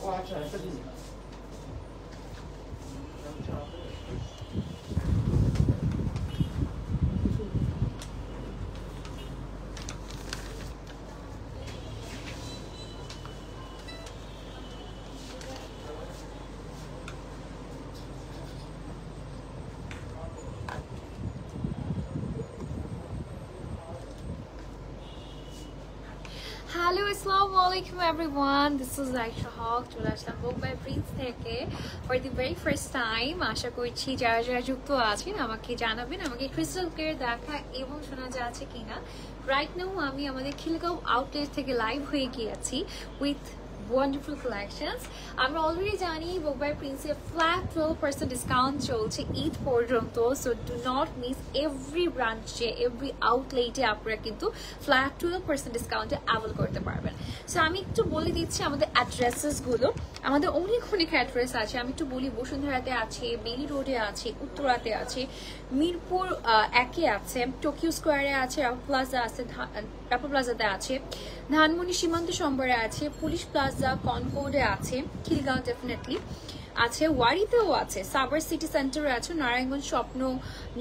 Hello, Assalamualaikum everyone. This is Aisha Haq. চলে আসলাম book by Prince থেকে for the very first time. আশা করছি যারা যারা যুক্ত আছেন আমাকে জানাবেন আমাকে ক্রিস্টাল ক্লিয়ার দেখা এবং শোনা যাচ্ছে কিনা। রাইট নাও আমি আমাদের খিলগাঁও আউটলেট থেকে লাইভ হয়ে গিয়েছি with wonderful collections. আমরা অলরেডি জানি বুক বাই প্রিন্সে ফ্ল্যাট 12% ডিসকাউন্ট চলছে ঈদ পর্যন্ত, so do not miss every ব্রাঞ্চে এভরি আউটলেটে আপনারা কিন্তু ফ্ল্যাট 12% ডিসকাউন্টে অ্যাভেল করতে পারবেন। সো আমি একটু বলে দিচ্ছি আমাদের অ্যাড্রেসেসগুলো। আমাদের অনেক অ্যাড্রেস আছে, আমি একটু বলি। বসুন্ধরাতে আছে, বেলি রোডে আছে, উত্তরাতে আছে, মিরপুর 1-এ আছে, টোকিও স্কোয়ারে আছে, রাপা প্লাজাতে আছে, ধানমন্ডি সীমান্ত সম্বরে আছে, পুলিশ প্লাজা কনকর্ডে আছে, খিলগাঁও ডেফিনেটলি আছে, ওয়ারিতেও আছে, সাভার সিটি সেন্টারে আছে, নারায়ণগঞ্জ স্বপ্ন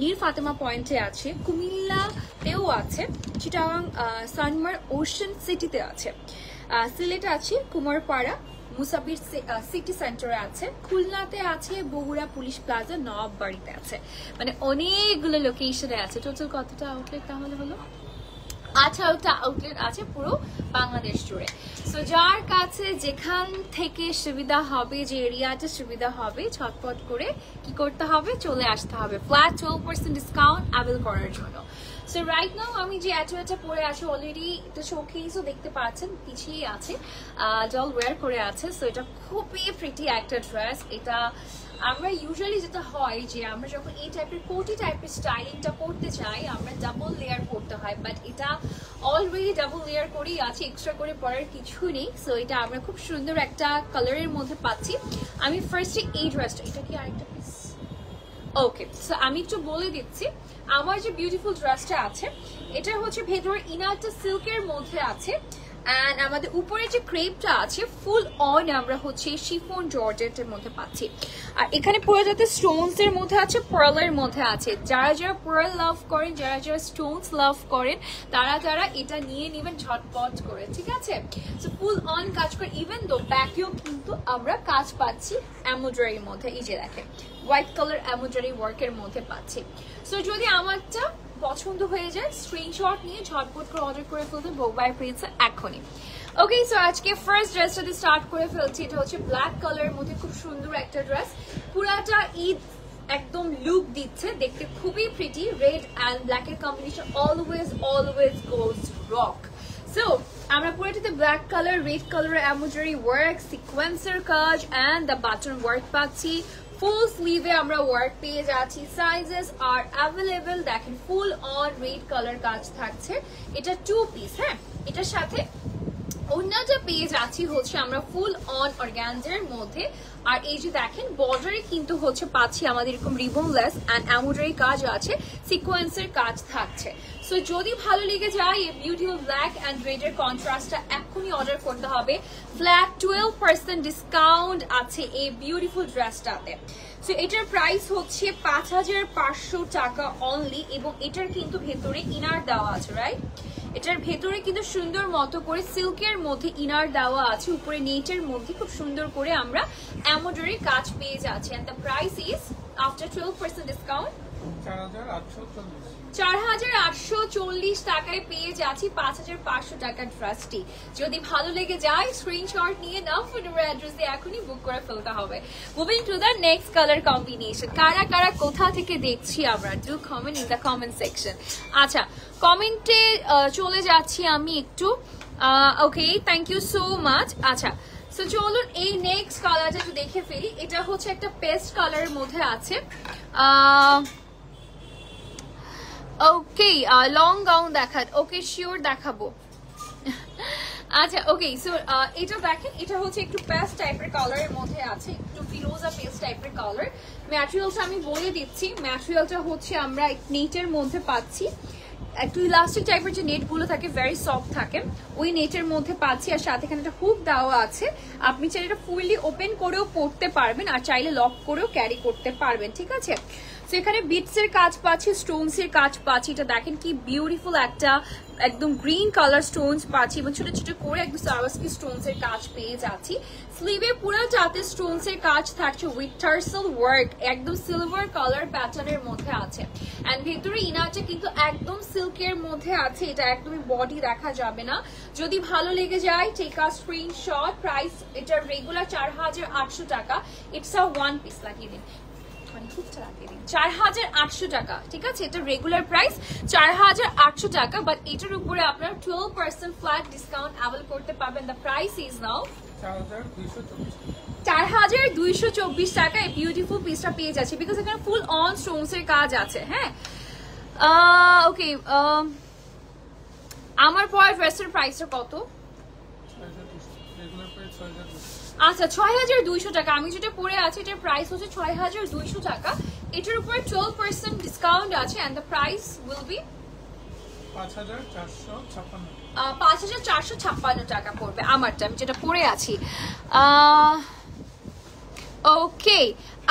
নীর ফাতেমা পয়েন্টে আছে, কুমিল্লাতেও আছে, চিটাগাং সানমার ওশান সিটিতে আছে, সিলেটে আছে কুমারপাড়া মুসাফির সিটি সেন্টারে আছে, খুলনাতে আছে, বগুড়া পুলিশ প্লাজা নবাববাড়িতে আছে। মানে অনেকগুলো লোকেশনে আছে। টোটাল কতটা আউটলেট তাহলে হলো? 18টা আউটলেট আছে পুরো বাংলাদেশ জুড়ে। সো যার কাছে যেখান থেকে সুবিধা হবে, যে এরিয়াতে সুবিধা হবে, ছটপট করে কি করতে হবে, চলে আসতে হবে ফ্ল্যাট 12% ডিসকাউন্ট অ্যাভেল করার জন্য। সো রাইট নাও আমি যে অ্যাটোয়াটা পরে আছি অলরেডি এটা শোকেসও দেখতে পাচ্ছেন, পিছিয়ে আছে, জল ওয়্যার করে আছে। সো এটা খুবই প্রিটি একটা ড্রেস। এটা আমরা ইউজুয়ালি যেটা হয় যে আমরা যখন এই টাইপের কোটি টাইপের স্টাইলিংটা করতে চাই আমরা ডাবল লেয়ার করতে হয়, বাট এটা অলরেডি ডাবল লেয়ার করেই আছে, এক্সট্রা করে পরার কিছু নেই। সো এটা আমরা খুব সুন্দর একটা কালারের মধ্যে পাচ্ছি। আমি ফার্স্টে এই ড্রেসটা, এটা কি আরেকটা পিস? ওকে, সো আমি একটু বলে দিচ্ছি আমার যে বিউটিফুল ড্রেসটা আছে এটা হচ্ছে ভেতরে ইনারটা সিল্কের মধ্যে আছে, এন্ড আমাদের উপরে যে ক্রেপটা আছে ফুল অন আমরা হচ্ছে শিফন জর্জেটের মধ্যে পাচ্ছি। আর এখানে পুরো যাতে স্টোনস এর মধ্যে আছে, পার্লের মধ্যে আছে। যারা যারা পার্ল লাভ করেন, যারা যারা স্টোনস লাভ করেন, তারা এটা নিয়ে নেবেন ঝটপট করে, ঠিক আছে? সো ফুল অন কাজ করে, ইভেন দো ব্যাকেও কিন্তু আমরা কাজ পাচ্ছি এমব্রয়ডারির মধ্যে। এই যে দেখেন হোয়াইট কালার এমব্রয়ডারি ওয়ার্কের মধ্যে পাচ্ছি। সো যদি আমারটা পছন্দ হয়ে যায় স্ক্রিনশট নিয়ে ঝটপট করে অর্ডার করে ফেলতে বুক বাই প্রিন্স এখনই। ওকে, সো আজকে ফার্স্ট ড্রেসটা দিয়ে স্টার্ট করে ফেলছি। এটা হচ্ছে ব্ল্যাক কালারের মধ্যে খুব সুন্দর একটা ড্রেস, পুরাটা ঈদ একদম লুক দিচ্ছে, দেখতে খুবই প্রিটি। রেড অ্যান্ড ব্ল্যাক এর combination always goes rock. So আমরা পুরোটাতে black colour, red colour embroidery work, সিকোয়েন্সের কাজ অ্যান্ড দ্য বাটন ওয়ার্ক পাচ্ছি। ফুল স্লিভে আমরা ওয়ার্ক পেয়ে যাচ্ছি, সাইজেস আর অ্যাভেলেবেল। দেখেন ফুল অন রেড কালার কাজ থাকছে। এটা 2 পিস, হ্যাঁ, এটার সাথে অন্যটা পেয়ে যাচ্ছি হচ্ছে আমরা ফুল অন অর্গানজার মধ্যে। আর এই যে দেখেন বর্ডারে কিন্তু হচ্ছে পাচ্ছি আমাদের এরকম রিবনলেস অ্যান্ড এমব্রয়ডারি কাজ আছে, সিকোয়েন্সের কাজ থাকছে। সো যদি ভালো লেগে যায় এই বিউটিফুল ব্ল্যাক অ্যান্ড রেডের কন্ট্রাস্টটা এখনই অর্ডার করতে হবে। ফ্ল্যাট 12% ডিসকাউন্ট আছে এই বিউটিফুল ড্রেসটাতে। সো এটার প্রাইস হচ্ছে 5500 টাকা অনলি, এবং এটার কিন্তু ভেতরে ইনার দেওয়া আছে, রাইট? এটার ভেতরে কিন্তু সুন্দর মতো করে সিল্কের মধ্যে ইনার দেওয়া আছে, উপরে নেটের মধ্যে খুব সুন্দর করে আমরা এমব্রয়ডারি কাজ পেয়ে যাচ্ছি। And the price is after 12% discount 4840 টাকায় পেয়ে যাচ্ছি 5500 টাকার ড্রেসটি। যদি ভালো লেগে যায় স্ক্রিনশট নিয়ে নাও, ফোন অ্যাড্রেস দিয়ে এখনই বুক করে ফেলতে হবে। Moving to the next colour combination. কারা কারা কোথা থেকে দেখছি আমরা, do comment in the comment section. আচ্ছা, কমেন্টে চলে যাচ্ছি আমি একটু। ওকে, থ্যাংক ইউ সো মাচ। আচ্ছা, সো চলুন এই নেক্সট কালারটা একটু দেখে ফেলি। এটা হচ্ছে একটা পেস্ট কালারের মধ্যে আছে। ওকে, লং গাউন দেখান। ওকে, শিওর দেখাবো। আচ্ছা, ওকে, সো এটা দেখেন, এটা হচ্ছে একটু পেস্ট টাইপের কালারের মধ্যে আছে, একটু ফিরোজা পেস্ট টাইপের কালার। ম্যাটেরিয়ালটা আমি বলে দিচ্ছি, ম্যাটেরিয়ালটা হচ্ছে আমরা নেটের মধ্যে পাচ্ছি, একটু ইলাস্টিক টাইপের যে নেটগুলো থাকে ভেরি সফট থাকে, ওই নেটের মধ্যে পাচ্ছি। আর সাথে এখানে একটা হুক দেওয়া আছে, আপনি চাইলে এটা ফুললি ওপেন করেও পরতে পারবেন আর চাইলে লক করেও ক্যারি করতে পারবেন, ঠিক আছে। তো এখানে বিটস এর কাজ পাচ্ছি, স্টোনস এর কাজ পাচ্ছি। এটা দেখেন কি বিউটিফুল একটা একদম গ্রিন কালার স্টোনস পাচ্ছি এবং ছোট ছোট করে একদম সারোয়াকি স্টোনস এর কাজ পেয়ে যাচ্ছি। স্লিভে পুরোটাতে স্টোনস এর কাজ থাকছে উইথ টার্সেল ওয়ার্ক, একদম সিলভার কালার প্যাটার্নের মধ্যে আছে। এন্ড ভেতরে ইনারটা কিন্তু একদম সিল্কের মধ্যে আছে, এটা একদমই বডি দেখা যাবে না। যদি ভালো লেগে যায় টেক আ স্ক্রিনশট। প্রাইস এটার রেগুলার 4800 টাকা, ইটস আ ওয়ান পিস। লাগিয়ে দিন 4800 টাকা, ঠিক আছে। এটা রেগুলার প্রাইস 4800 টাকা, বাট এটার উপরে আপনার 12% ফ্ল্যাট ডিসকাউন্ট অ্যাভেল করতে পারবেন। দ্য প্রাইস ইজ নাও 4224 টাকা। এই বিউটিফুল পিসটা পেয়ে যাচ্ছে বিকজ এখানে ফুল অন স্টোনস এর কাজ আছে। হ্যাঁ, ওকে, আমার পরে ড্রেসের প্রাইসটা কত? আচ্ছা, 6200 টাকা। আমি যেটা পরে আছি এটার প্রাইস হচ্ছে 6200 টাকা। এটার উপরে 12% ডিসকাউন্ট আছে and the price will be 5456 টাকা পড়বে আমারটা, আমি যেটা পরে আছি। ওকে,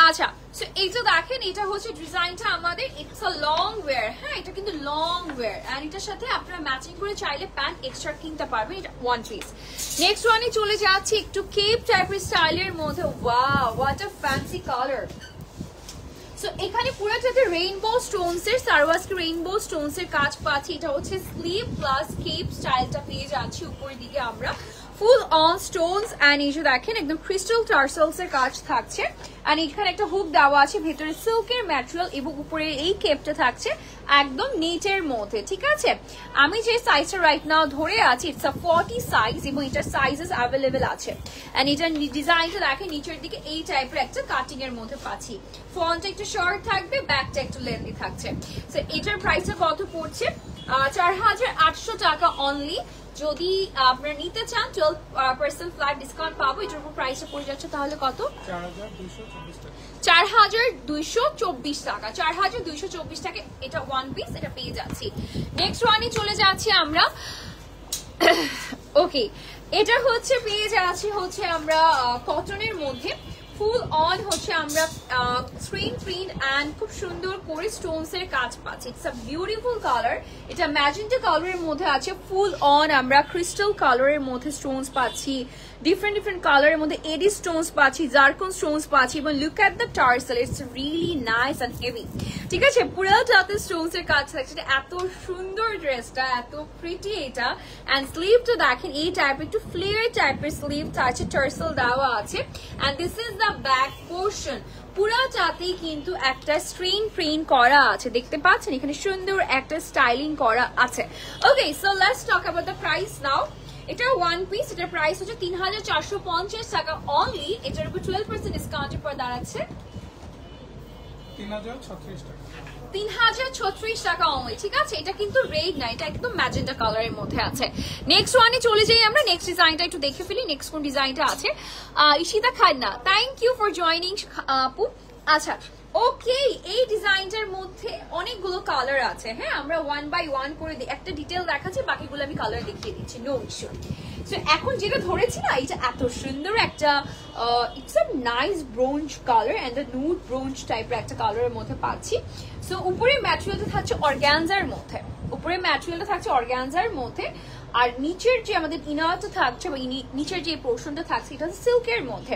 আচ্ছা, সো এইটা দেখেন, এটা হচ্ছে ডিজাইনটা আমাদের। It's a long wear. হ্যাঁ, এটা কিন্তু লং ওয়্যার এন্ড এটার সাথে আপনারা ম্যাচিং করে চাইলে প্যান্ট এক্সট্রা কিনতে পারবেন। এটা ওয়ান পিস। নেক্সট ওয়ানে চলে যাচ্ছি একটু কেপ টাইপের স্টাইলের মধ্যে। Wow, what a fancy colour. So এখানে পুরোটাতে রেইনবো স্টোনস এর সারোয়াকি রেইনবো স্টোনস এর কাজ পাচ্ছি। এটা হচ্ছে স্লিভ প্লাস কেপ স্টাইলটা পেয়ে যাচ্ছি উপরের দিকে আমরা। ফুল অন স্টোনস এন্ড এই যে দেখেন একদম ক্রিস্টাল টার্সেলস এর কাজ থাকছে। আর এখানে একটা হুক দেওয়া আছে, ভেতরে সিল্কের ম্যাটেরিয়াল এবং উপরে এই কেপটা থাকছে একদম নেটের মধ্যে, ঠিক আছে। আমি যে সাইজটা রাইট নাও ধরে আছি ইটস আ 40 সাইজ এবং এটার সাইজেস অ্যাভেলেবেল আছে। এন্ড এটার ডিজাইনটা দেখেন নিচের দিকে এই টাইপের একটা কাটিং এর মধ্যে পাচ্ছি। ফ্রন্টটা একটু শর্ট থাকবে, ব্যাকটা একটু লেন্থি থাকছে। সো এটার প্রাইসটা কত পড়ছে? 4800 টাকা অনলি। যদি আপনারা নিতে চান 12% ফ্ল্যাট ডিসকাউন্ট পাবো। এটার উপর প্রাইসটা পড়ে যাচ্ছে তাহলে কত? 4224 টাকা। 4224 টাকা এটা ওয়ান পিস, এটা পেয়ে যাচ্ছি। নেক্সট ওয়ানে চলে যাচ্ছি আমরা। ওকে, এটা হচ্ছে পেয়ে যাচ্ছি হচ্ছে আমরা কটনের মধ্যে। ফুল অন হচ্ছে আমরা স্ক্রিন প্রিন্ট এন্ড খুব সুন্দর করে স্টোনস এর কাজ পাচ্ছি। It's a beautiful colour. এটা ম্যাজেন্টা কালারের মধ্যে আছে। ফুল অন আমরা ক্রিস্টাল কালারের মধ্যে স্টোনস পাচ্ছি, ডিফারেন্ট ডিফারেন্ট কালারের মধ্যে এডি স্টোনস পাচ্ছি, জারকন স্টোনস পাচ্ছি এবং look at the tassel, it's really nice and heavy, ঠিক আছে। পুরোটাতে স্টোনস এর কাজ থাকছে। এত সুন্দর ড্রেসটা, এত প্রিটি এটা। এন্ড স্লিভটা দেখেন এই টাইপের একটু ফ্লেয়ার টাইপের স্লিভ আছে, টার্সেল দেওয়া আছে। And this is the back portion. পুরাটাতেই কিন্তু একটা স্ক্রিন প্রিন্ট করা আছে, দেখতে পাচ্ছেন এখানে সুন্দর একটা স্টাইলিং করা আছে। Okay, so let's talk about the price now. এটা ওয়ান পিস, এটার প্রাইস হচ্ছে 3450 টাকা অনলি। এটার উপর 12% ডিসকাউন্টের পর দাঁড়াচ্ছে 3036 টাকা অনলি, ঠিক আছে। এটা কিন্তু রেড না, এটা একদম ম্যাজেন্টা কালারের মধ্যে আছে। নেক্সট ওয়ানে চলে যাই আমরা। নেক্সট ডিজাইনটা একটু দেখে ফেলি, নেক্সট কোন ডিজাইনটা আছে। Ishita Khanna, thank you for joining আপু। আচ্ছা, ওকে, এই ডিজাইনটার মধ্যে অনেকগুলো কালার আছে। হ্যাঁ, আমরা ওয়ান বাই ওয়ান করে একটা ডিটেল দেখাচ্ছি, বাকিগুলো আমি কালার দেখিয়ে দিচ্ছি, নো ইস্যু। সো এখন যেটা ধরেছি না, এটা এত সুন্দর একটা it's a nice bronze colour and a nude bronze টাইপের একটা কালারের মধ্যে পাচ্ছি। সো উপরে ম্যাটেরিয়ালটা থাকছে অর্গানজার মধ্যে, উপরে ম্যাটেরিয়ালটা থাকছে অর্গানজার মধ্যে। আর নিচের যে আমাদের ইনারটা থাকছে বা নিচের যে পোর্শনটা থাকছে এটা হচ্ছে সিল্কের মধ্যে।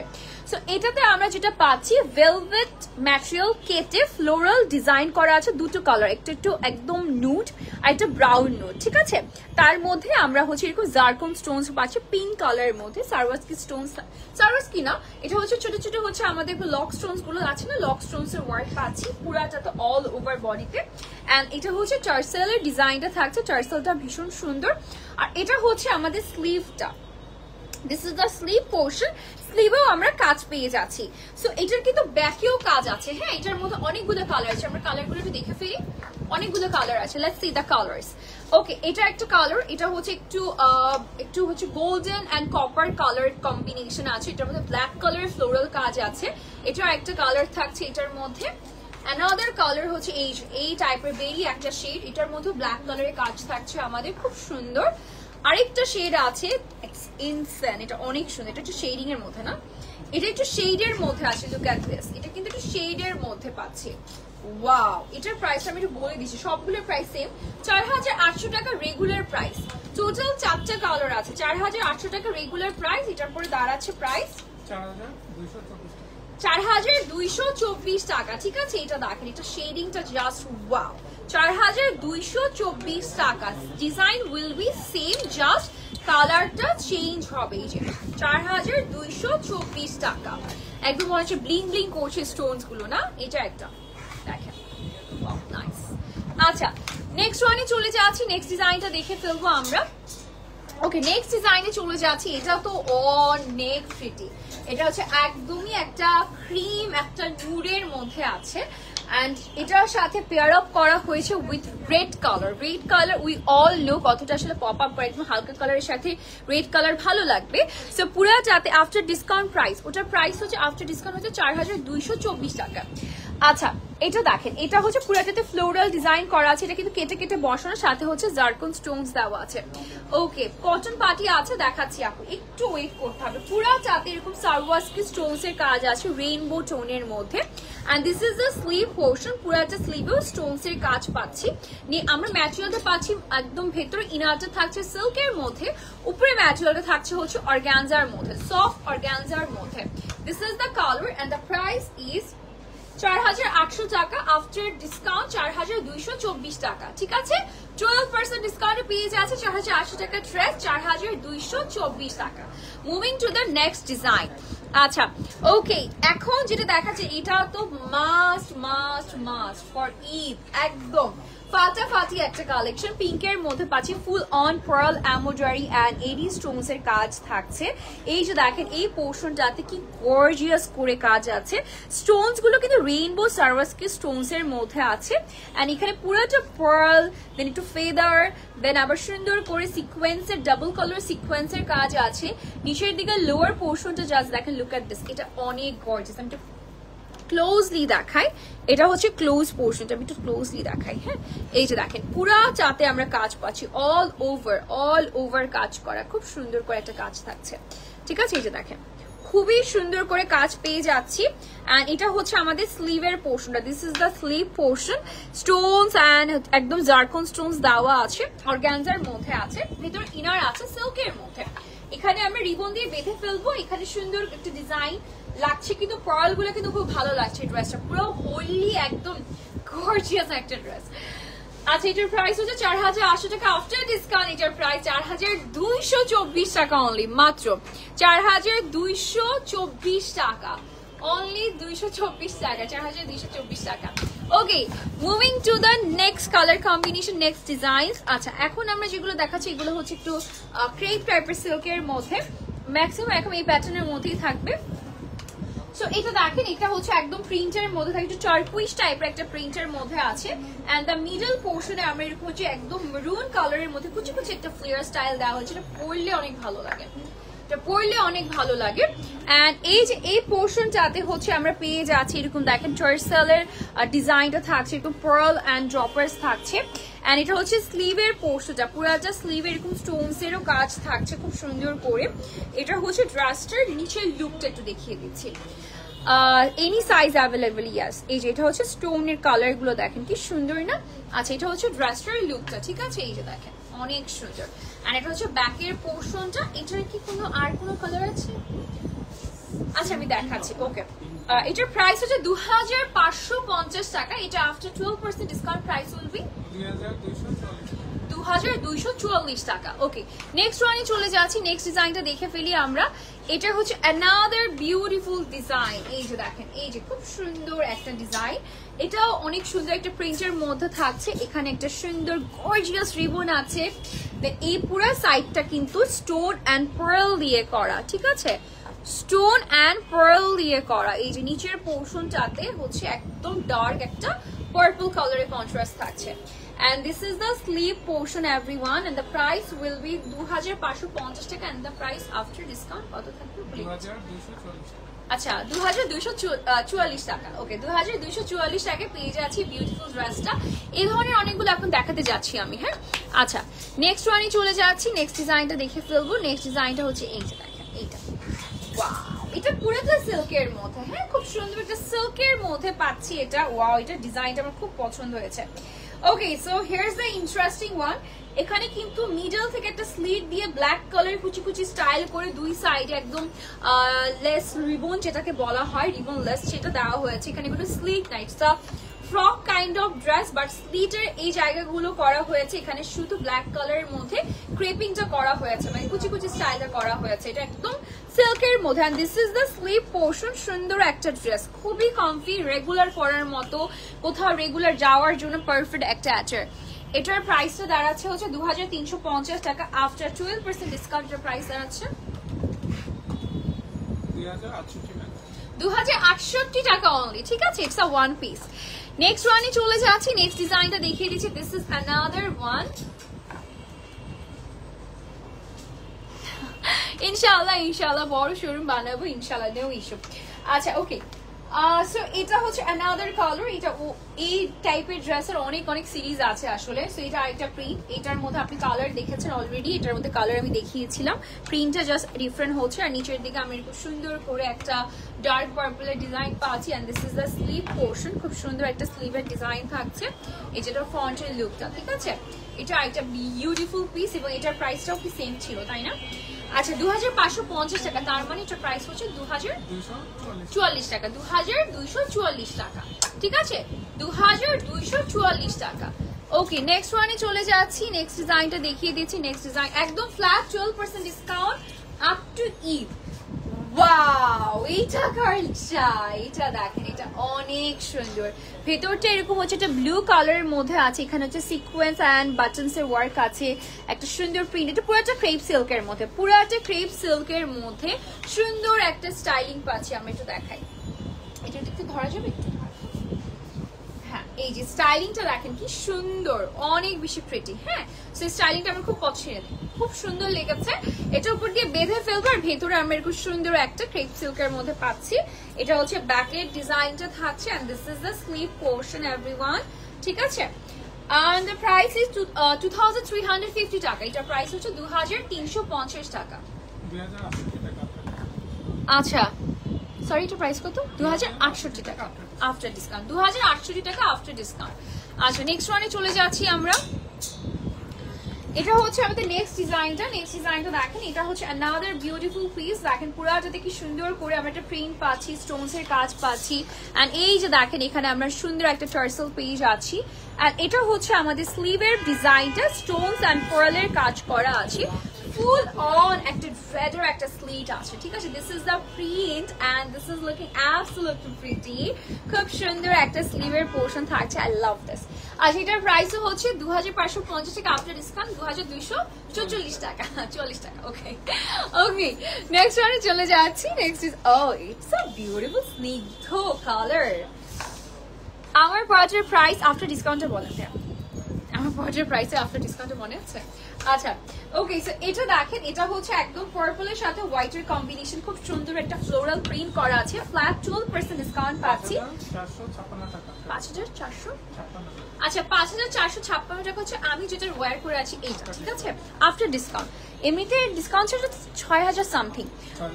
সো এটাতে আমরা যেটা পাচ্ছি ভেলভেট ম্যাটেরিয়াল কেটে ফ্লোরাল ডিজাইন করা আছে, দুটো কালার, একটা একটু একদম নুড আর একটা ব্রাউন নুড, ঠিক আছে। তার মধ্যে আমরা হচ্ছে এরকম জারকন স্টোনস পাচ্ছি পিঙ্ক কালারের মধ্যে। সারোয়াকি স্টোনস, সারোয়াকি না, এটা হচ্ছে ছোট ছোট হচ্ছে আমাদের লক স্টোনস গুলো আছে না, লক স্টোনস এর ওয়ার্ক পাচ্ছি পুরাটা তো অল ওভার বডিতে। এন্ড এটা হচ্ছে টার্সেলের ডিজাইনটা থাকছে, টার্সেলটা ভীষণ সুন্দর। আর এটা হচ্ছে আমাদের স্লিভটা, this is the sleeve portion. স্লিভেও আমরা কাজ পেয়ে যাচ্ছি। সো এটার কিন্তু ব্যাকেও কাজ আছে। হ্যাঁ, এটার মধ্যে অনেকগুলো কালার আছে, আমরা কালারগুলো একটু দেখে ফেলি। অনেকগুলো কালার আছে, let's see the colours. Okay, এটা একটা কালার, এটা হচ্ছে একটু হচ্ছে golden and copper colour combination আছে। এটার মধ্যে ব্ল্যাক কালারের ফ্লোরাল কাজ আছে। এটার একটা কালার থাকছে এটার মধ্যে। অ্যানাদার কালার হচ্ছে এই টাইপের বেরি একটা শেড, এটার মধ্যে ব্ল্যাক কালারের কাজ থাকছে আমাদের, খুব সুন্দর। আরেকটা শেড আছে ইনসেন, এটা অনেক সুন্দর, এটা একটু শেডিং এর মধ্যে না, এটা একটু শেডের মধ্যে আছে। লুক এট দিস, এটা কিন্তু একটু শেডের মধ্যে পাচ্ছি। ওয়াও, এটার প্রাইস আমি একটু বলে দিচ্ছি, সবগুলোর প্রাইস সেম 4800 টাকা রেগুলার প্রাইস। টোটাল 4টা কালার আছে, 4800 টাকা রেগুলার প্রাইস। এটার পরে দাঁড়াচ্ছে প্রাইস 4224 টাকা। ঠিক আছে, এটা দেখেন, এটা শেডিংটা জাস্ট ওয়াও, 4224 টাকা। Design will be same, just কালারটা চেঞ্জ হবে। এই যে 4224 টাকা, একদম মনে হচ্ছে ব্লিং ব্লিং করছে স্টোনস গুলো না, এটা একটা দেখেন, নাইস। আচ্ছা, নেক্সট ওয়ানে চলে যাচ্ছি, নেক্সট ডিজাইনটা দেখে ফেলবো আমরা। ওকে, নেক্সট ডিজাইনে চলে যাচ্ছি, এটা তো অনেক প্রিটি। এটা হচ্ছে একদমই একটা ক্রিম, একটা নুডের মধ্যে আছে, অ্যান্ড এটার সাথে পেয়ার আপ করা হয়েছে with red colour. Red colour we all know কতটা আসলে পপ আপ করে, একদম হালকা কালারের সাথে রেড কালার ভালো লাগবে। সো পুরাটাতে আফটার ডিসকাউন্ট প্রাইস, ওটার প্রাইস হচ্ছে আফটার ডিসকাউন্ট হচ্ছে 4224 টাকা। আচ্ছা, এটা দেখেন, এটা হচ্ছে পুরাটাতে ফ্লোরাল ডিজাইন করা আছে, এটা কিন্তু কেটে কেটে বসানোর সাথে হচ্ছে জারকন স্টোনস দেওয়া আছে। ওকে, কটন পার্টি আছে, দেখাচ্ছি আপু, একটু ওয়েট করতে হবে। পুরাটাতে এরকম সারওয়াস্কি স্টোনস এর কাজ আছে রেইনবো টোনের মধ্যে, and this is the sleeve portion. পুরাটা স্লিভেও স্টোনস এর কাজ পাচ্ছি। আমরা ম্যাটেরিয়ালটা পাচ্ছি একদম ভেতরে, ইনারটা থাকছে সিল্কের মধ্যে, উপরে ম্যাটেরিয়ালটা থাকছে হচ্ছে অর্গানজার মধ্যে, সফট অর্গানজার মধ্যে। This is the colour and the price is 4800 টাকা, আফটার ডিসকাউন্ট 4224 টাকা। ঠিক আছে, 12% ডিসকাউন্টে পেয়ে যাচ্ছে 4800 টাকা ড্রেস, 4224 টাকা। Moving to the next design. আচ্ছা, ওকে, এখন যেটা দেখাচ্ছে এটা তো must must must for Eid, একদম ফাটাফাটি একটা কালেকশন। পিঙ্কের মধ্যে পাচ্ছি full on pearl embroidery and AD stones এর কাজ থাকছে। এই যে দেখেন, এই পোর্শনটাতে কি গর্জিয়াস করে কাজ আছে। স্টোনস গুলো কিন্তু রেইনবো সারওয়াস্কি স্টোনস এর মধ্যে আছে, এন্ড এখানে পুরোটা পার্ল, দেন একটু ফেদার, দেন আবার সুন্দর করে সিকোয়েন্সের, ডাবল কালার সিকোয়েন্সের কাজ আছে। নিচের দিকে লোয়ার পোর্শনটা জাস্ট দেখেন, লুক এট দিস, এটা অনেক গর্জিয়াস। আমি ক্লোজলি দেখাই, এটা হচ্ছে ক্লোজ পোর্শনটা, আমি একটু ক্লোজলি দেখাই। হ্যাঁ, এই যে দেখেন, পুরা চাতে আমরা কাজ পাচ্ছি, অল ওভার কাজ করা, খুব সুন্দর করে একটা কাজ থাকছে। ঠিক আছে, এই যে দেখেন, খুবই সুন্দর করে কাজ পেয়ে যাচ্ছি। এন্ড এটা হচ্ছে আমাদের স্লিভের পোর্শনটা, this is the sleeve portion. Stones and একদম জারকন স্টোনস দেওয়া আছে, অর্গানজার মধ্যে আছে, ভিতর ইনার আছে সিল্কের মধ্যে। এখানে আমরা রিবন দিয়ে বেঁধে ফেলবো। এখানে সুন্দর একটা ডিজাইন লাগছে, কিন্তু পার্ল গুলো কিন্তু খুব ভালো লাগছে। ড্রেসটা পুরো হোলি একদম গর্জিয়াস একটা ড্রেস। আচ্ছা, এটার প্রাইস হচ্ছে 4800 টাকা, আফটার ডিসকাউন্ট এটার প্রাইস 4224 টাকা অনলি, মাত্র 4224 টাকা, অনলি 224 টাকা, 4224 টাকা। Okay, moving to the next colour combination, next design. আচ্ছা, এখন আমরা যেগুলো দেখাচ্ছি এগুলো হচ্ছে একটু ক্রেপ টাইপের সিল্কের মধ্যে, ম্যাক্সিমাম এখন এই প্যাটার্নের মধ্যেই থাকবে। সো এটা দেখেন, এটা হচ্ছে একদম প্রিন্টের মধ্যে থাকে, একটু টার্কুইশ টাইপের একটা প্রিন্টের মধ্যে আছে, এন্ড দ্য মিডল পোর্শনে আমরা এরকম হচ্ছে একদম মেরুন কালারের মধ্যে কুচি কুচি একটা ফ্লেয়ার স্টাইল দেওয়া হয়েছে। এটা পরলে অনেক ভালো লাগে, এটা পরলে অনেক ভালো লাগে। এন্ড এই যে এই পোর্শনটাতে হচ্ছে আমরা পেয়ে যাচ্ছি এরকম দেখেন টার্সেলের ডিজাইনটা থাকছে, একটু পার্ল এন্ড ড্রপার্স থাকছে। এন্ড এটা হচ্ছে স্লিভের পোর্শনটা, পুরাটা স্লিভে এরকম স্টোনস এরও কাজ থাকছে খুব সুন্দর করে। এটা হচ্ছে ড্রেসটার নিচের লুকটা একটু দেখিয়ে দিচ্ছি। এনি সাইজ অ্যাভেলেবল, ইয়াস। এই যে এটা হচ্ছে স্টোনের কালার গুলো দেখেন কি সুন্দর না। আচ্ছা, এটা হচ্ছে ড্রেসটার লুকটা। ঠিক আছে, এই যে দেখেন, অনেক সুন্দর। আর এটা হচ্ছে ব্যাকের পোর্শনটা। এটার কি আর কোনো কালার আছে? আচ্ছা, আমি দেখাচ্ছি। ওকে, এটার প্রাইস হচ্ছে 2550 টাকা। এটা after 12% discount price will B 2244 টাকা। ওকে, নেক্সট ওয়ানে চলে যাচ্ছি, নেক্সট ডিজাইনটা দেখে ফেলি আমরা। এটা হচ্ছে অ্যানাদার বিউটিফুল ডিজাইন। এই যে দেখেন, এই যে খুব সুন্দর একটা ডিজাইন, এটাও অনেক সুন্দর একটা প্রিন্টের মধ্যে থাকছে। এখানে একটা সুন্দর গর্জিয়াস রিবন আছে। এই পুরো সাইডটা কিন্তু স্টোন অ্যান্ড পার্ল দিয়ে করা। ঠিক আছে, স্টোন অ্যান্ড পার্ল দিয়ে করা। এই যে নিচের পোর্শনটাতে হচ্ছে একদম ডার্ক একটা পার্পল কালারের কন্ট্রাস্ট থাকছে। And this is the sleeve portion, everyone, and the price will be 2550 টাকা, and the price after discount কত থাকবে? আচ্ছা 2244 টাকা। ওকে 2244 টাকায় পেয়ে যাচ্ছি বিউটিফুল ড্রেসটা। এই ধরনের অনেকগুলো এখন দেখাতে যাচ্ছি আমি, হ্যাঁ। আচ্ছা নেক্সট ওয়ানে চলে যাচ্ছি, নেক্সট ডিজাইনটা দেখে ফেলবো। নেক্সট ডিজাইনটা হচ্ছে এইটা, দেখেন এইটা, ওয়াও এটা পুরোটা সিল্কের মধ্যে, হ্যাঁ খুব সুন্দর একটা সিল্কের মধ্যে পাচ্ছি এটা। ওয়াও এটা ডিজাইনটা আমার খুব পছন্দ হয়েছে। Okay so here is the interesting one. এখানে কিন্তু মিডল থেকে একটা স্লিট দিয়ে ব্ল্যাক কালার কুচি কুচি স্টাইল করে দুই সাইডে একদম লেস রিবন যেটাকে বলা হয়, রিবন লেস সেটা দেওয়া হয়েছে। এখানে কোনো স্লিট নাই, it's frock kind of dress, but স্লিটের এই জায়গাগুলো করা হয়েছে এখানে শুধু ব্ল্যাক কালারের মধ্যে ক্রেপিংটা করা হয়েছে, মানে কুচি কুচি স্টাইলটা করা হয়েছে। এটা একদম সিল্কের মধ্যে, and this is the sleeve portion. সুন্দর একটা ড্রেস, খুবই কমফি, রেগুলার পরার মতো, কোথাও রেগুলার যাওয়ার জন্য পারফেক্ট একটা অ্যাটার। এটার প্রাইসটা দাঁড়াচ্ছে হচ্ছে 2350 টাকা। আফটার 12% ডিসকাউন্টের প্রাইস দাঁড়াচ্ছে 2068 টাকা অনলি, ঠিক আছে। It's a one piece. Next ওয়ানে চলে যাচ্ছি, নেক্সট ডিজাইনটা দেখিয়ে দিচ্ছি। This is another one. ইনশাআল্লাহ বড় শোরুম বানাবো ইনশাআল্লাহ, নো ইস্যু। আচ্ছা ওকে সো এটা হচ্ছে অ্যানাদার কালার। এটা এই টাইপের ড্রেসের অনেক অনেক সিরিজ আছে আসলে। সো এটা আরেকটা প্রিন্ট, এটার মধ্যে আপনি কালার দেখেছেন অলরেডি, এটার মধ্যে কালার আমি দেখিয়েছিলাম, প্রিন্টটা জাস্ট ডিফারেন্ট হচ্ছে। আর নিচের দিকে আমি খুব সুন্দর করে একটা ডার্ক পার্পলের ডিজাইন পাচ্ছি, and this is the sleeve portion. খুব সুন্দর একটা স্লিভের ডিজাইন থাকছে, এই যেটা ফন্টের লুকটা, ঠিক আছে। এটা একটা বিউটিফুল পিস, এবং এটার প্রাইসটাও কি সেম ছিল তাই না? আচ্ছা 2550 টাকা, তার মানে এটার প্রাইস হচ্ছে 2244 টাকা। 2244 টাকা, ঠিক আছে, 2244 টাকা। ওকে নেক্সট ওয়ানে চলে যাচ্ছি, নেক্সট ডিজাইনটা দেখিয়ে দিচ্ছি। নেক্সট ডিজাইন একদম flat 12% discount up to Eid. Wow এইটা কারটা, এটা দেখেন, এটা অনেক সুন্দর। ভেতরটা এরকম হচ্ছে একটা ব্লু কালারের মধ্যে আছে, এখানে হচ্ছে সিকোয়েন্স এন্ড বাটনস এর ওয়ার্ক আছে, একটা সুন্দর প্রিন্ট। এটা পুরোটা ক্রেপ সিল্কের মধ্যে, পুরোটা ক্রেপ সিল্কের মধ্যে সুন্দর একটা স্টাইলিং পাচ্ছি। আমরা একটু দেখাই, এটা একটু ধরা যাবে একটু, হ্যাঁ এই যে স্টাইলিংটা দেখেন কি সুন্দর, অনেক বেশি প্রিটি, হ্যাঁ। সো স্টাইলিংটা আমার খুব পছন্দ, খুব সুন্দর লেগেছে। এটা উপর দিয়ে বেঁধে ফেলবো, আর ভেতরে আমরা খুব সুন্দর একটা ক্রেপ সিল্কের মধ্যে পাচ্ছি। এটা হচ্ছে ব্যাকের ডিজাইনটা থাকছে, and this is the sleeve portion everyone, ঠিক আছে। And the price is 2350 টাকা। এটা প্রাইস হচ্ছে 2350 টাকা। আচ্ছা সরি এটা প্রাইস কত? 2068 টাকা আফটার ডিসকাউন্ট, 2068 টাকা আফটার ডিসকাউন্ট। আচ্ছা নেক্সট ওয়ানে চলে যাচ্ছি আমরা। এটা হচ্ছে আমাদের নেক্সট ডিজাইনটা। নেক্সট ডিজাইনটা দেখেন, এটা হচ্ছে অ্যানাদার বিউটিফুল পিস। দেখেন পুরাটাতে কি সুন্দর করে আমরা একটা প্রিন্ট পাচ্ছি, স্টোনস এর কাজ পাচ্ছি, এন্ড এই যে দেখেন এখানে আমরা সুন্দর একটা টার্সেল পেজ আছি। আর এটা হচ্ছে আমাদের স্লিভের ডিজাইনটা, স্টোনস এন্ড পার্লের কাজ করা আছে, ফুল অন একটা থ্রেডের একটা স্লিট আছে, ঠিক আছে। This is the print and this is looking absolutely pretty. খুব সুন্দর একটা স্লিভের পোর্শন থাকছে, আই লাভ দিস। আর এটার প্রাইসও হচ্ছে 2550 টাকা আফটার ডিসকাউন্ট, 2244 টাকা, 40 টাকা। ওকে ওকে নেক্সট ওয়ানে চলে যাচ্ছি। Next is it's a beautiful স্নিগ্ধ কালার। আমার প্রোডাক্টের প্রাইস আফটার ডিসকাউন্টে বলেন, আমার প্রোডাক্টের প্রাইসে আফটার ডিসকাউন্টে মনে আছে? আচ্ছা ওকে সো এটা দেখেন, এটা হচ্ছে একদম পার্পলের সাথে হোয়াইটের কম্বিনেশন, খুব সুন্দর একটা ফ্লোরাল প্রিন্ট করা আছে। ফ্ল্যাট 12% ডিসকাউন্ট পাচ্ছি 5456। আচ্ছা 5456 টাকা হচ্ছে আমি যেটা ওয়্যার করে আছি এইটা, ঠিক আছে, আফটার ডিসকাউন্ট। এমনিতে ডিসকাউন্ট ছিল 6000 সামথিং,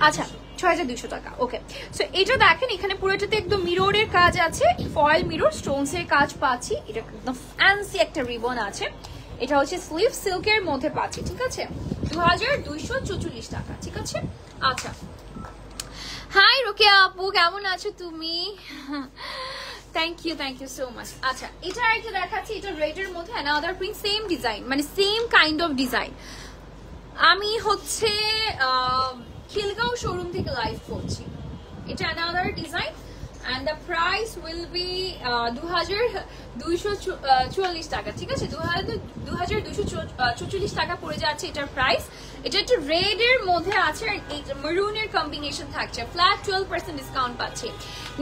আচ্ছা 6200 টাকা। ওকে সো এটা দেখেন, এখানে পুরোটাতে একদম মিররের কাজ আছে, ফয়েল মিরর, স্টোনস এর কাজ পাচ্ছি। এটা একদম ফ্যান্সি একটা রিবন আছে। এটা হচ্ছে স্লিভ সিল্কের মধ্যে পাচ্ছি, ঠিক আছে, 2244 টাকা, ঠিক আছে। আচ্ছা হাই রোকেয়া আপু, কেমন আছো তুমি? Thank you so much. আচ্ছা এটা আরেকটা দেখাচ্ছি, এটা রেডের মধ্যে অ্যানাদার প্রিন্ট, সেম ডিজাইন, মানে সেম কাইন্ড অফ ডিজাইন। আমি হচ্ছে খিলগাঁও শোরুম থেকে লাইভ করছি। এটা another design and the price will be 2244 টাকা, ঠিক আছে, 2244 টাকা পড়ে যাচ্ছে এটার প্রাইস। এটা একটু রেড এর মধ্যে আছে আর মেরুন এর কম্বিনেশন থাকছে, ফ্ল্যাট 12% ডিসকাউন্ট পাচ্ছি।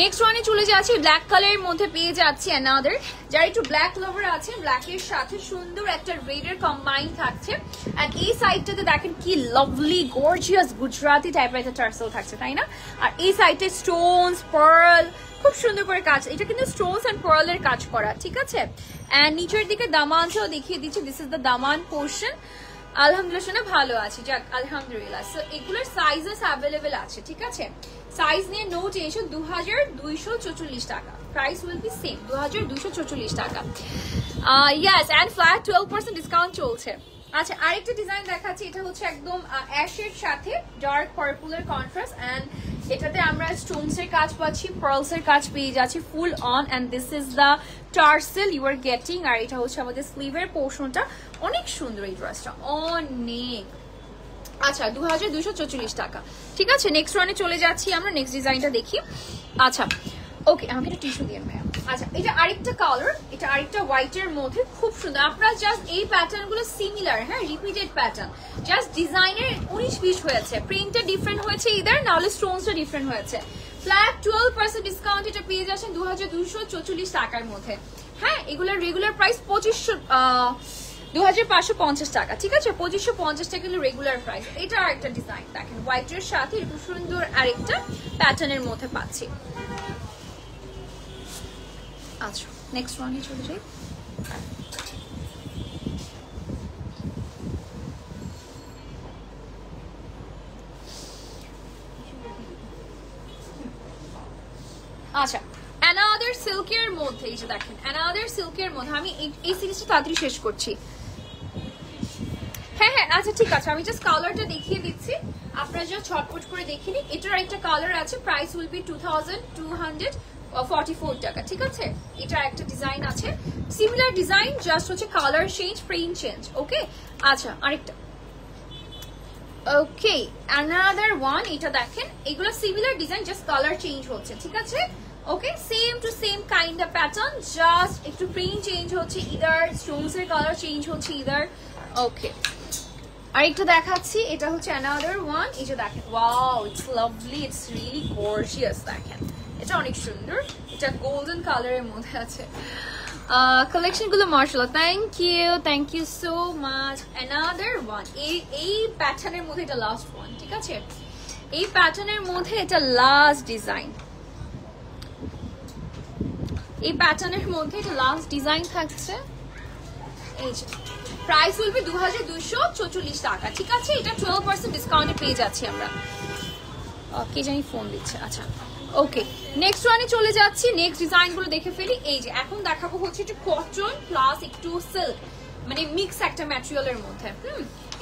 নেক্সট ওয়ানে চলে যাচ্ছি, ব্ল্যাক কালারের মধ্যে পেয়ে যাচ্ছি অ্যানাদার, যারা একটু ব্ল্যাক লাভার আছে, ব্ল্যাক এর সাথে সুন্দর একটা রেড এর কম্বাইন থাকছে। এন্ড এই সাইডটাতে দেখেন কি লাভলি গর্জিয়াস গুজরাটি টাইপের একটা টার্সেল থাকছে, তাই না? আর এই সাইডে স্টোনস, পার্ল, খুব সুন্দর করে কাজ, এটা কিন্তু স্টোনস এন্ড পার্লের কাজ করা, ঠিক আছে? এন্ড নিচের দিকে দামানটাও দেখিয়ে দিচ্ছি, দিস ইজ দ্য দামান পোর্শন। আলহামদুলিল্লাহ শুনে ভালো আছে, যাক আলহামদুলিল্লাহ। সো এগুলোর সাইজেস অ্যাভেলেবেল আছে, ঠিক আছে? সাইজ নিয়ে নো টেনশন। 2244 টাকা, প্রাইস উইল বি সেম 2244 টাকা। ইয়েস, এন্ড ফ্ল্যাট 12% ডিসকাউন্ট চলছে। আচ্ছা, আরেকটা ডিজাইন দেখাচ্ছি, এটা হচ্ছে একদম অ্যাশের সাথে ডার্ক পার্পলের কন্ট্রাস্ট, এন্ড এটাতে আমরা স্টোনস এর কাজ পাচ্ছি, পার্লস এর কাজ পেয়ে যাচ্ছি full on, and this is the tassel you are getting. আর এটা হচ্ছে আমাদের স্লিভের পোর্শনটা, অনেক সুন্দর এই ড্রেসটা, অনেক। আচ্ছা, 2244 টাকা, ঠিক আছে? নেক্সট ওয়ানে চলে যাচ্ছি আমরা, নেক্সট ডিজাইনটা দেখি। আচ্ছা ওকে, আমাকে একটা টিস্যু দিয়ে ম্যাম। আচ্ছা, এটা আরেকটা কালার, এটা আরেকটা হোয়াইটের মধ্যে, খুব সুন্দর। আপনারা জাস্ট এই প্যাটার্ন গুলো সিমিলার, হ্যাঁ, রিপিটেড প্যাটার্ন, জাস্ট ডিজাইনের 19-20 হয়েছে, প্রিন্টটা ডিফারেন্ট হয়েছে ইদার, নাহলে স্টোনসটা ডিফারেন্ট হয়েছে। ফ্ল্যাট 12% ডিসকাউন্ট এটা পেয়ে যাচ্ছেন 2244 টাকার মধ্যে। হ্যাঁ, এগুলোর রেগুলার প্রাইস 2550 টাকা, ঠিক আছে? 2550 টাকা হলো রেগুলার প্রাইস। এটা আরেকটা ডিজাইন দেখেন, হোয়াইটের সাথে খুব সুন্দর আরেকটা প্যাটার্নের মধ্যে পাচ্ছি। আচ্ছা, নেক্সট ওয়ানে চলে যাই। আচ্ছা, অ্যানাদার সিল্কের মধ্যে, এই যে দেখেন অ্যানাদার সিল্কের মধ্যে, আমি এই সিরিজটা তাড়াতাড়ি শেষ করছি। হ্যাঁ হ্যাঁ, আচ্ছা ঠিক আছে, আমি জাস্ট কালারটা দেখিয়ে দিচ্ছি, আপনারা যা ছটপট করে দেখে নিন। এটার একটা কালার আছে, প্রাইস উইল বি 2244 টাকা, ঠিক আছে? এটা একটা ডিজাইন আছে, সিমিলার ডিজাইন, জাস্ট হচ্ছে colour change, print change. Okay, আচ্ছা আরেকটা, ওকে অ্যানাদার ওয়ান, এটা দেখেন, এগুলো similar design, just colour change হচ্ছে, ঠিক আছে? Okay, same to same kind of pattern, just একটু প্রিন্ট চেঞ্জ হচ্ছে, ইদার স্টোনস এর কালার চেঞ্জ হচ্ছে ইদার। ওকে, আরেকটা দেখাচ্ছি, এটা হচ্ছে অ্যানাদার ওয়ান, এই যে দেখেন, wow, it's lovely, it's really gorgeous, দেখেন এটা অনেক সুন্দর, এটা গোল্ডেন কালারের মধ্যে আছে। কালেকশন গুলো মাশাআল্লাহ, thank you so much. Another one, এই প্যাটার্নের মধ্যে এটা লাস্ট ওয়ান, ঠিক আছে? এই প্যাটার্নের মধ্যে এটা লাস্ট ডিজাইন, এই প্যাটার্নের মধ্যে এটা লাস্ট ডিজাইন থাকছে। এই যে প্রাইস উইল বি 2244 টাকা, ঠিক আছে? এটা 12% ডিসকাউন্টে পেয়ে যাচ্ছি আমরা। কে জানি ফোন দিচ্ছে। আচ্ছা ওকে, নেক্সট ওয়ানে চলে যাচ্ছি, নেক্সট ডিজাইন গুলো দেখে ফেলি। এই যে এখন দেখাবো হচ্ছে একটু কটন প্লাস একটু সিল্ক, মানে মিক্স একটা ম্যাটেরিয়ালের মধ্যে।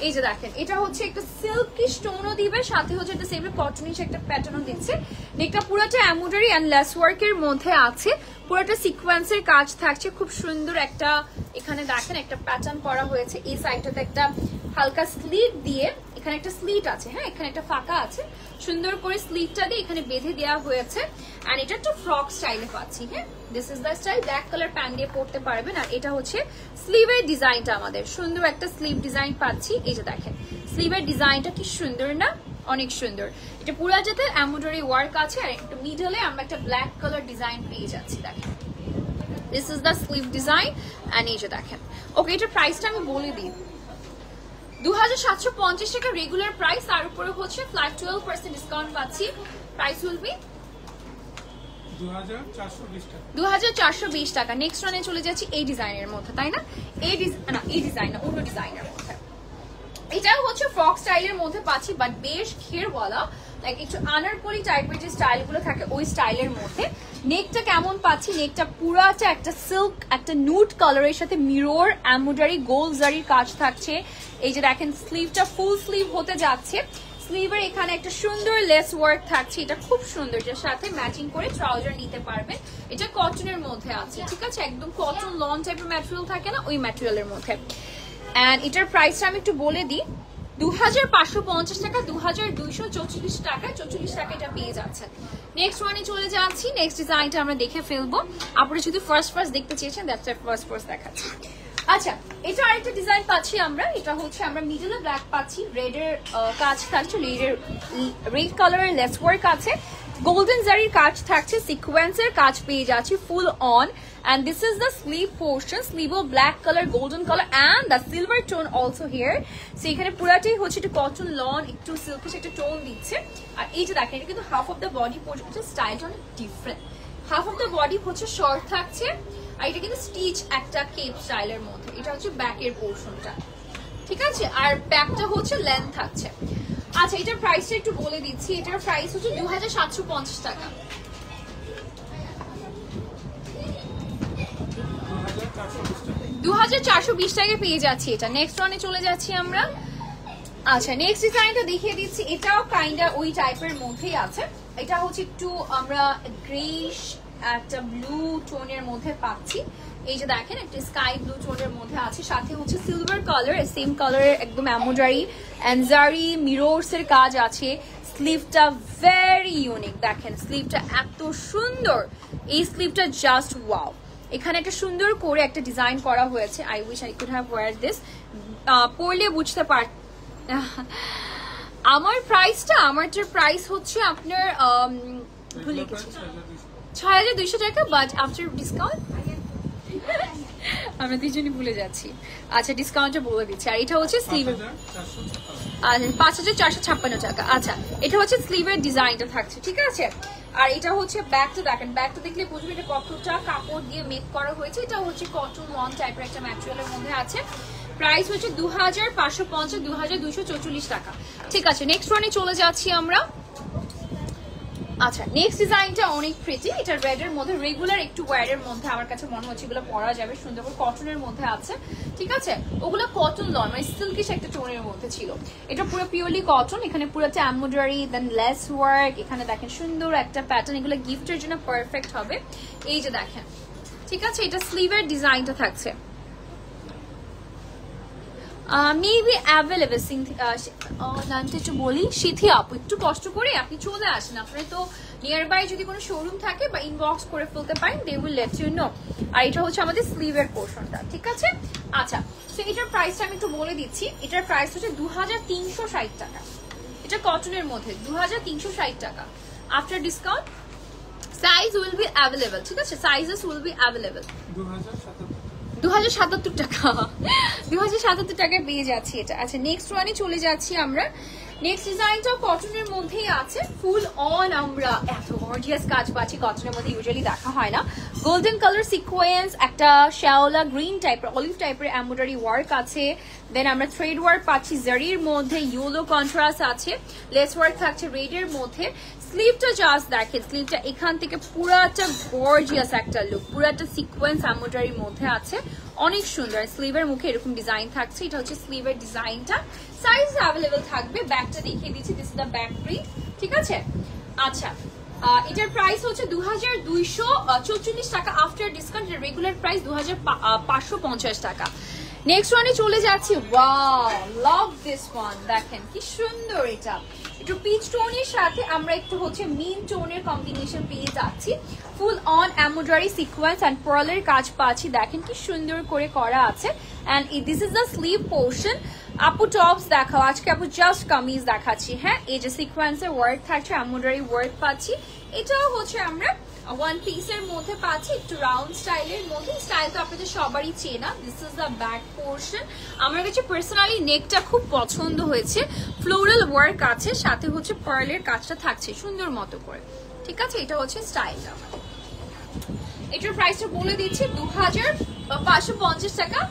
এই যে দেখেন, এটা হচ্ছে একটা সিল্কি স্টোনও দিবে, সাথে হচ্ছে একটা সেম কটনিশ একটা প্যাটার্নও দিচ্ছে। নেকটা পুরোটা এমব্রয়ডারি এন্ড লেস ওয়ার্কের মধ্যে আছে, পুরোটা সিকোয়েন্সের কাজ থাকছে, খুব সুন্দর একটা, এখানে দেখেন একটা প্যাটার্ন করা হয়েছে। এই সাইডটাতে একটা হালকা স্লিট দিয়ে, এখানে একটা স্লিট আছে, হ্যাঁ, এখানে একটা ফাঁকা আছে, সুন্দর করে স্লিটটা দিয়ে এখানে বেঁধে দেওয়া হয়েছে। এন্ড এটা একটু ফ্রক স্টাইলে পাচ্ছি, হ্যাঁ, this is the style, black colour pant দিয়ে পরতে পারবেন। আর এটা হচ্ছে স্লিভের ডিজাইনটা, আমাদের সুন্দর একটা স্লিভ ডিজাইন পাচ্ছি। এই যে দেখেন স্লিভের ডিজাইনটা কি সুন্দর না, অনেক সুন্দর। এটা পুরো যাতে এমব্রয়ডারি ওয়ার্ক আছে, আর একটু মিডলে আমরা একটা ব্ল্যাক কালার ডিজাইন পেয়ে যাচ্ছি, দেখেন this is the sleeve design. And এই যে দেখেন, ওকে, এটার প্রাইসটা আমি বলে দিই, 2750 টাকা রেগুলার প্রাইস, তার উপরে হচ্ছে ফ্ল্যাট 12% ডিসকাউন্ট পাচ্ছি, প্রাইস উইল বি 2420 টাকা। নেক্সট রানে চলে যাচ্ছি এই ডিজাইনের মধ্যে, তাই না? এই ডিজাইন না, অন্য ডিজাইনের মধ্যে। এটাও হচ্ছে ফ্রক স্টাইলের মধ্যে পাচ্ছি, বাট বেশ ঘেরওয়ালা, লাইক একটু আনারকলি টাইপের যে স্টাইল গুলো থাকে ওই স্টাইলের মধ্যে। নেকটা কেমন পাচ্ছি, নেকটা পুরাটা একটা সিল্ক, একটা নুড কালারের সাথে মিরর এমব্রয়ডারি গোল্ড জারির কাজ থাকছে। এই যে দেখেন স্লিভটা ফুল স্লিভ হতে যাচ্ছে, স্লিভের এখানে একটা সুন্দর লেস ওয়ার্ক থাকছে, এটা খুব সুন্দর, যার সাথে ম্যাচিং করে ট্রাউজার নিতে পারবেন। এটা কটনের মধ্যে আছে, ঠিক আছে? একদম কটন লন টাইপের ম্যাটেরিয়াল থাকে না, ওই ম্যাটেরিয়ালের মধ্যে। এন্ড এটার প্রাইসটা আমি একটু বলে দিই, 2550 টাকা, 2244 টাকা, 44 টাকা এটা পেয়ে যাচ্ছেন। নেক্সট ওয়ানে চলে যাচ্ছি, নেক্সট ডিজাইনটা আমরা দেখে ফেলবো। আপনারা যদি ফার্স্ট দেখতে চেয়েছেন, দ্যাটস ফার্স্ট দেখাচ্ছি। আচ্ছা, এটা আরেকটা ডিজাইন পাচ্ছি আমরা, এটা হচ্ছে আমরা মিডলে ব্ল্যাক পাচ্ছি, রেডের কাজ থাকছে, রেড কালারের লেস ওয়ার্ক আছে, গোল্ডেন জারির কাজ থাকছে, সিকোয়েন্সের কাজ পেয়ে যাচ্ছি full on. And this is the sleeve portion, sleeve of black color, golden color and the silver tone also here. So এখানে পুরাটাই হচ্ছে একটু কটন লন, একটু সিল্কিশ একটা টোন দিচ্ছে। আর এই যে দেখেন, এটা কিন্তু হাফ অফ দ্য বডি পর্যন্ত স্টাইলটা অনেক different. Half of the body হচ্ছে শর্ট থাকছে, আর এটা কিন্তু স্টিচ একটা কেপ স্টাইলের মধ্যে। এটা হচ্ছে ব্যাকের পোর্শনটা, ঠিক আছে? আর ব্যাকটা হচ্ছে লেন্থ থাকছে। আচ্ছা, এটার প্রাইসটা একটু বলে দিচ্ছি। এটার প্রাইস হচ্ছে 2750 টাকা। 2420 টাকায় পেয়ে যাচ্ছি এটা। নেক্সট ওয়ানে চলে যাচ্ছি আমরা। আচ্ছা, নেক্সট ডিজাইনটা দেখিয়ে দিচ্ছি। এটাও কাইন্ডা ওই টাইপের মধ্যেই আছে। এটা হচ্ছে একটু আমরা গ্রেইশ একটা ব্লু টোনের মধ্যে পাচ্ছি। এই যে দেখেন, একটা স্কাই ব্লু টোনের মধ্যে আছে, সাথে হচ্ছে সিলভার কালার, সেম কালারের একদম এমব্রয়ডারি এনজারি মিররস এর কাজ আছে। স্লিভটা ভেরি ইউনিক, দেখেন স্লিভটা এত সুন্দর। এই স্লিভটা জাস্ট ওয়াও। এখানে একটা সুন্দর করে একটা ডিজাইন করা হয়েছে। I wish I could have wear this. পরলে বুঝতে পার। আমারটার প্রাইস হচ্ছে আপনার ভুলে গেছি 6200 টাকা, বাট আফটার ডিসকাউন্ট আমরা দুজনই ভুলে যাচ্ছি। আচ্ছা, ডিসকাউন্টটা বলে দিচ্ছি। আর এটা হচ্ছে স্লিভের 5456 টাকা। আচ্ছা, এটা হচ্ছে স্লিভের ডিজাইনটা থাকছে, ঠিক আছে? আর এটা হচ্ছে ব্যাকটা দেখেন, ব্যাকটা দেখলে বুঝবেন এটা কতটা কাপড় দিয়ে মেক করা হয়েছে। এটা হচ্ছে কটন ওয়ান টাইপের একটা ম্যাটেরিয়ালের মধ্যে আছে। প্রাইস হচ্ছে 2550, 2244 টাকা। ঠিক আছে, নেক্সট ওয়ানে চলে যাচ্ছি আমরা। আচ্ছা, নেক্সট ডিজাইনটা অনেক প্রিটি। এটা রেড এর মধ্যে, রেগুলার একটু ওয়্যারের মধ্যে আমার কাছে মনে হচ্ছে এগুলো পরা যাবে সুন্দর করে। কটনের মধ্যে আছে, ঠিক আছে? ওগুলো কটন লন, মানে সিল্কিশ একটা টোনের মধ্যে ছিল। এটা পুরো পিওরলি কটন। এখানে পুরোটা এমব্রয়ডারি, দেন লেস ওয়ার্ক। এখানে দেখেন সুন্দর একটা প্যাটার্ন, এগুলো গিফটের জন্য পারফেক্ট হবে। এই যে দেখেন, ঠিক আছে? এটা স্লিভের ডিজাইনটা থাকছে। Maybe available. নামটা একটু বলি, সিথি আপু, একটু কষ্ট করে আপনি চলে আসেন। আপনার তো নিয়ার বাই যদি কোনো শোরুম থাকে বা ইনবক্স করে ফেলতে পারেন, they will let you know. আর এটা হচ্ছে আমাদের স্লিভের পোর্শনটা, ঠিক আছে? আচ্ছা, তো এটার প্রাইসটা আমি একটু বলে দিচ্ছি। এটার প্রাইস হচ্ছে 2360 টাকা। এটা কটনের মধ্যে 2360 টাকা after discount. Size will be available, ঠিক আছে? Sizes will be available. 2077 টাকা, 2077 টাকায় পেয়ে যাচ্ছি এটা। আচ্ছা, নেক্সট ওয়ানে চলে যাচ্ছি আমরা। নেক্সট ডিজাইনটাও কটনের মধ্যেই আছে, ফুল অন। আমরা এত গর্জিয়াস কাজ পাচ্ছি, কটনের মধ্যে ইউজুয়ালি দেখা হয় না। গোল্ডেন কালার সিকোয়েন্স, একটা শ্যাওলা গ্রিন টাইপের, অলিভ টাইপের এমব্রয়ডারি ওয়ার্ক আছে। দেন আমরা থ্রেড ওয়ার্ক পাচ্ছি জারির মধ্যে, ইয়েলো কন্ট্রাস্ট আছে, লেস ওয়ার্ক থাকছে রেডের মধ্যে। স্লিভটা জাস্ট দেখেন, স্লিভটা এখান থেকে পুরাটা গর্জিয়াস একটা লুক, পুরাটা সিকোয়েন্স এমব্রয়ডারির মধ্যে আছে, অনেক সুন্দর। স্লিভের মুখে এরকম ডিজাইন থাকছে। এটা হচ্ছে স্লিভের ডিজাইনটা। সাইজ অ্যাভেলেবল থাকবে। ব্যাকটা দেখিয়ে দিচ্ছি, this is the back print, ঠিক আছে? আচ্ছা, এটার প্রাইস হচ্ছে 2244 টাকা আফটার ডিসকাউন্ট। রেগুলার প্রাইস 2550 টাকা। নেক্সট ওয়ানে চলে যাচ্ছি। Wow, love this one. দেখেন কি সুন্দর এটা। একটু পিচ টোনের সাথে আমরা একটু হচ্ছে মিন টোনের কম্বিনেশন পেয়ে যাচ্ছি। Full on embroidery sequence and পার্লের কাজ পাচ্ছি। দেখেন কি সুন্দর করে করা আছে। And this is the sleeve portion. আপু টপস দেখাও, আজকে আপু জাস্ট কামিজ দেখাচ্ছি। হ্যাঁ, এই যে সিকোয়েন্সের ওয়ার্ক থাকছে, এমব্রয়ডারি ওয়ার্ক পাচ্ছি। এটাও হচ্ছে আমরা ওয়ান পিসের মধ্যে পাচ্ছি, একটু রাউন্ড স্টাইলের মধ্যে। স্টাইল তো আপনাদের সবারই চেনা। This is the back portion. আমার কাছে পার্সোনালি নেকটা খুব পছন্দ হয়েছে। ফ্লোরাল ওয়ার্ক আছে, সাথে হচ্ছে পার্লের কাজটা থাকছে সুন্দর মতো করে, ঠিক আছে? এটা হচ্ছে স্টাইলটা। এটার প্রাইসটা বলে দিচ্ছি 2550 টাকা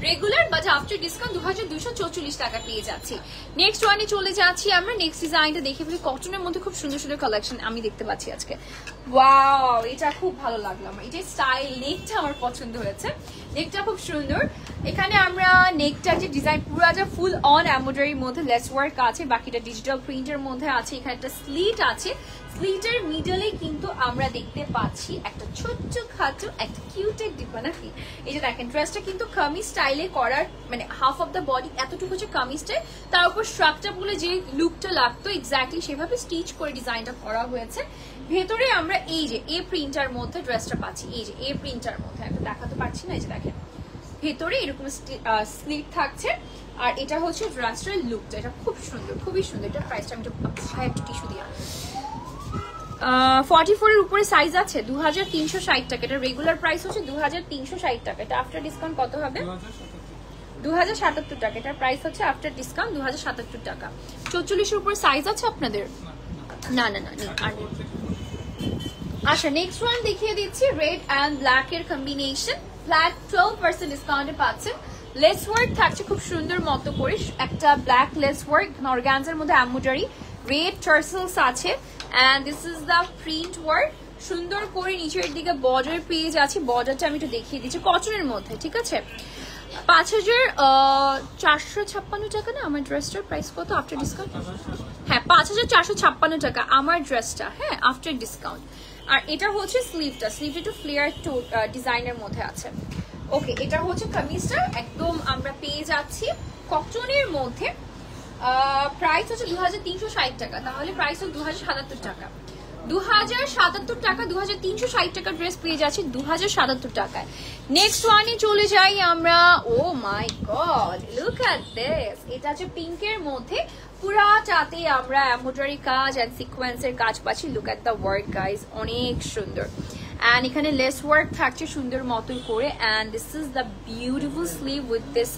রেগুলার, বাট আফটার ডিসকাউন্ট 2244 টাকা পেয়ে যাচ্ছি। নেক্সট ওয়ানে চলে যাচ্ছি আমরা। নেক্সট ডিজাইনটা দেখে ফেলি। কটনের মধ্যে খুব সুন্দর সুন্দর কালেকশন আমি দেখতে পাচ্ছি আজকে। ওয়াও, এটা খুব ভালো লাগলো আমার। এটা স্টাইল, নেকটা আমার পছন্দ হয়েছে। নেকটা খুব সুন্দর। এখানে আমরা নেকটার যে ডিজাইন পুরাটা ফুল অন এমব্রয়ডারির মধ্যে লেস ওয়ার্ক আছে, বাকিটা ডিজিটাল প্রিন্টের মধ্যে আছে। এখানে একটা স্লিট আছে, স্লিটের মিডলে কিন্তু আমরা দেখতে পাচ্ছি একটা ছোট্ট খাটো একটা কিউটের ডিপা নাকি। এই যে দেখেন, ড্রেসটা কিন্তু কামিজ স্টাইলে করার, মানে হাফ অফ দ্য বডি এতটুকু হচ্ছে কামিজটা, তার উপর স্ট্রাকচার বলে যে লুকটা লাগতো এক্স্যাক্টলি সেভাবে স্টিচ করে ডিজাইনটা করা হয়েছে। ভেতরে আমরা এই যে এ প্রিন্টার মধ্যে ড্রেসটা পাচ্ছি। এই যে এ প্রিন্টার মধ্যে একটা দেখাতে পারছি না, এই যে দেখেন ভেতরে এরকম স্লিট থাকছে। আর এটা হচ্ছে ড্রেসটার লুকটা, এটা খুব সুন্দর, খুবই সুন্দর। এটা প্রাইসটা আমি একটু টিস্যু দিয়া 44 এর উপরে সাইজ আছে 2360 টাকা। এটা রেগুলার প্রাইস হচ্ছে 2360 টাকা। এটা আফটার ডিসকাউন্ট কত হবে? 2077 টাকা। এটার প্রাইস হচ্ছে আফটার ডিসকাউন্ট 2077 টাকা। 44 এর উপরে সাইজ আছে আপনাদের? না না না আর আচ্ছা, নেক্সট ওয়ান দেখিয়ে দিচ্ছি। রেড এন্ড ব্ল্যাক এর কম্বিনেশন, ফ্ল্যাট 12% ডিসকাউন্টে পাচ্ছেন। লেস ওয়ার্ক থাকছে খুব সুন্দর মতো করে, একটা ব্ল্যাক লেস ওয়ার্ক, অর্গানজার মধ্যে এমব্রয়ডারি, রেড টার্সেলস আছে and this is the print work. সুন্দর করে নিচের দিকে বর্ডার পেয়ে যাচ্ছি। বর্ডারটা আমি একটু দেখিয়ে দিচ্ছি, কটনের মধ্যে, ঠিক আছে। 5456 টাকা না আমার ড্রেসটার প্রাইস কত আফটার ডিসকাউন্ট? হ্যাঁ 5456 টাকা আমার ড্রেসটা, হ্যাঁ আফটার ডিসকাউন্ট। আর এটা হচ্ছে স্লিভটা, স্লিভটা একটু ফ্লেয়ার ডিজাইনের মধ্যে আছে। ওকে, এটা হচ্ছে কামিজটা, একদম আমরা পেয়ে যাচ্ছি কটনের মধ্যে। প্রাইস হচ্ছে 2360 টাকা, তাহলে প্রাইস হচ্ছে 2077 টাকা। 2077 টাকা, 2360 টাকা ড্রেস পেয়ে যাচ্ছি 2077 টাকায়। নেক্সট ওয়ানে চলে যাই আমরা। ও মাই গড, লুক এট দিস। এটা হচ্ছে পিঙ্কের মধ্যে, পুরাটাতে আমরা এমব্রয়ডারি কাজ এন্ড সিকোয়েন্সের কাজ পাচ্ছি। Look at the work guys, অনেক সুন্দর। এন্ড এখানে লেস ওয়ার্ক থাকছে সুন্দর মতো করে। And this is the beautiful sleeve with this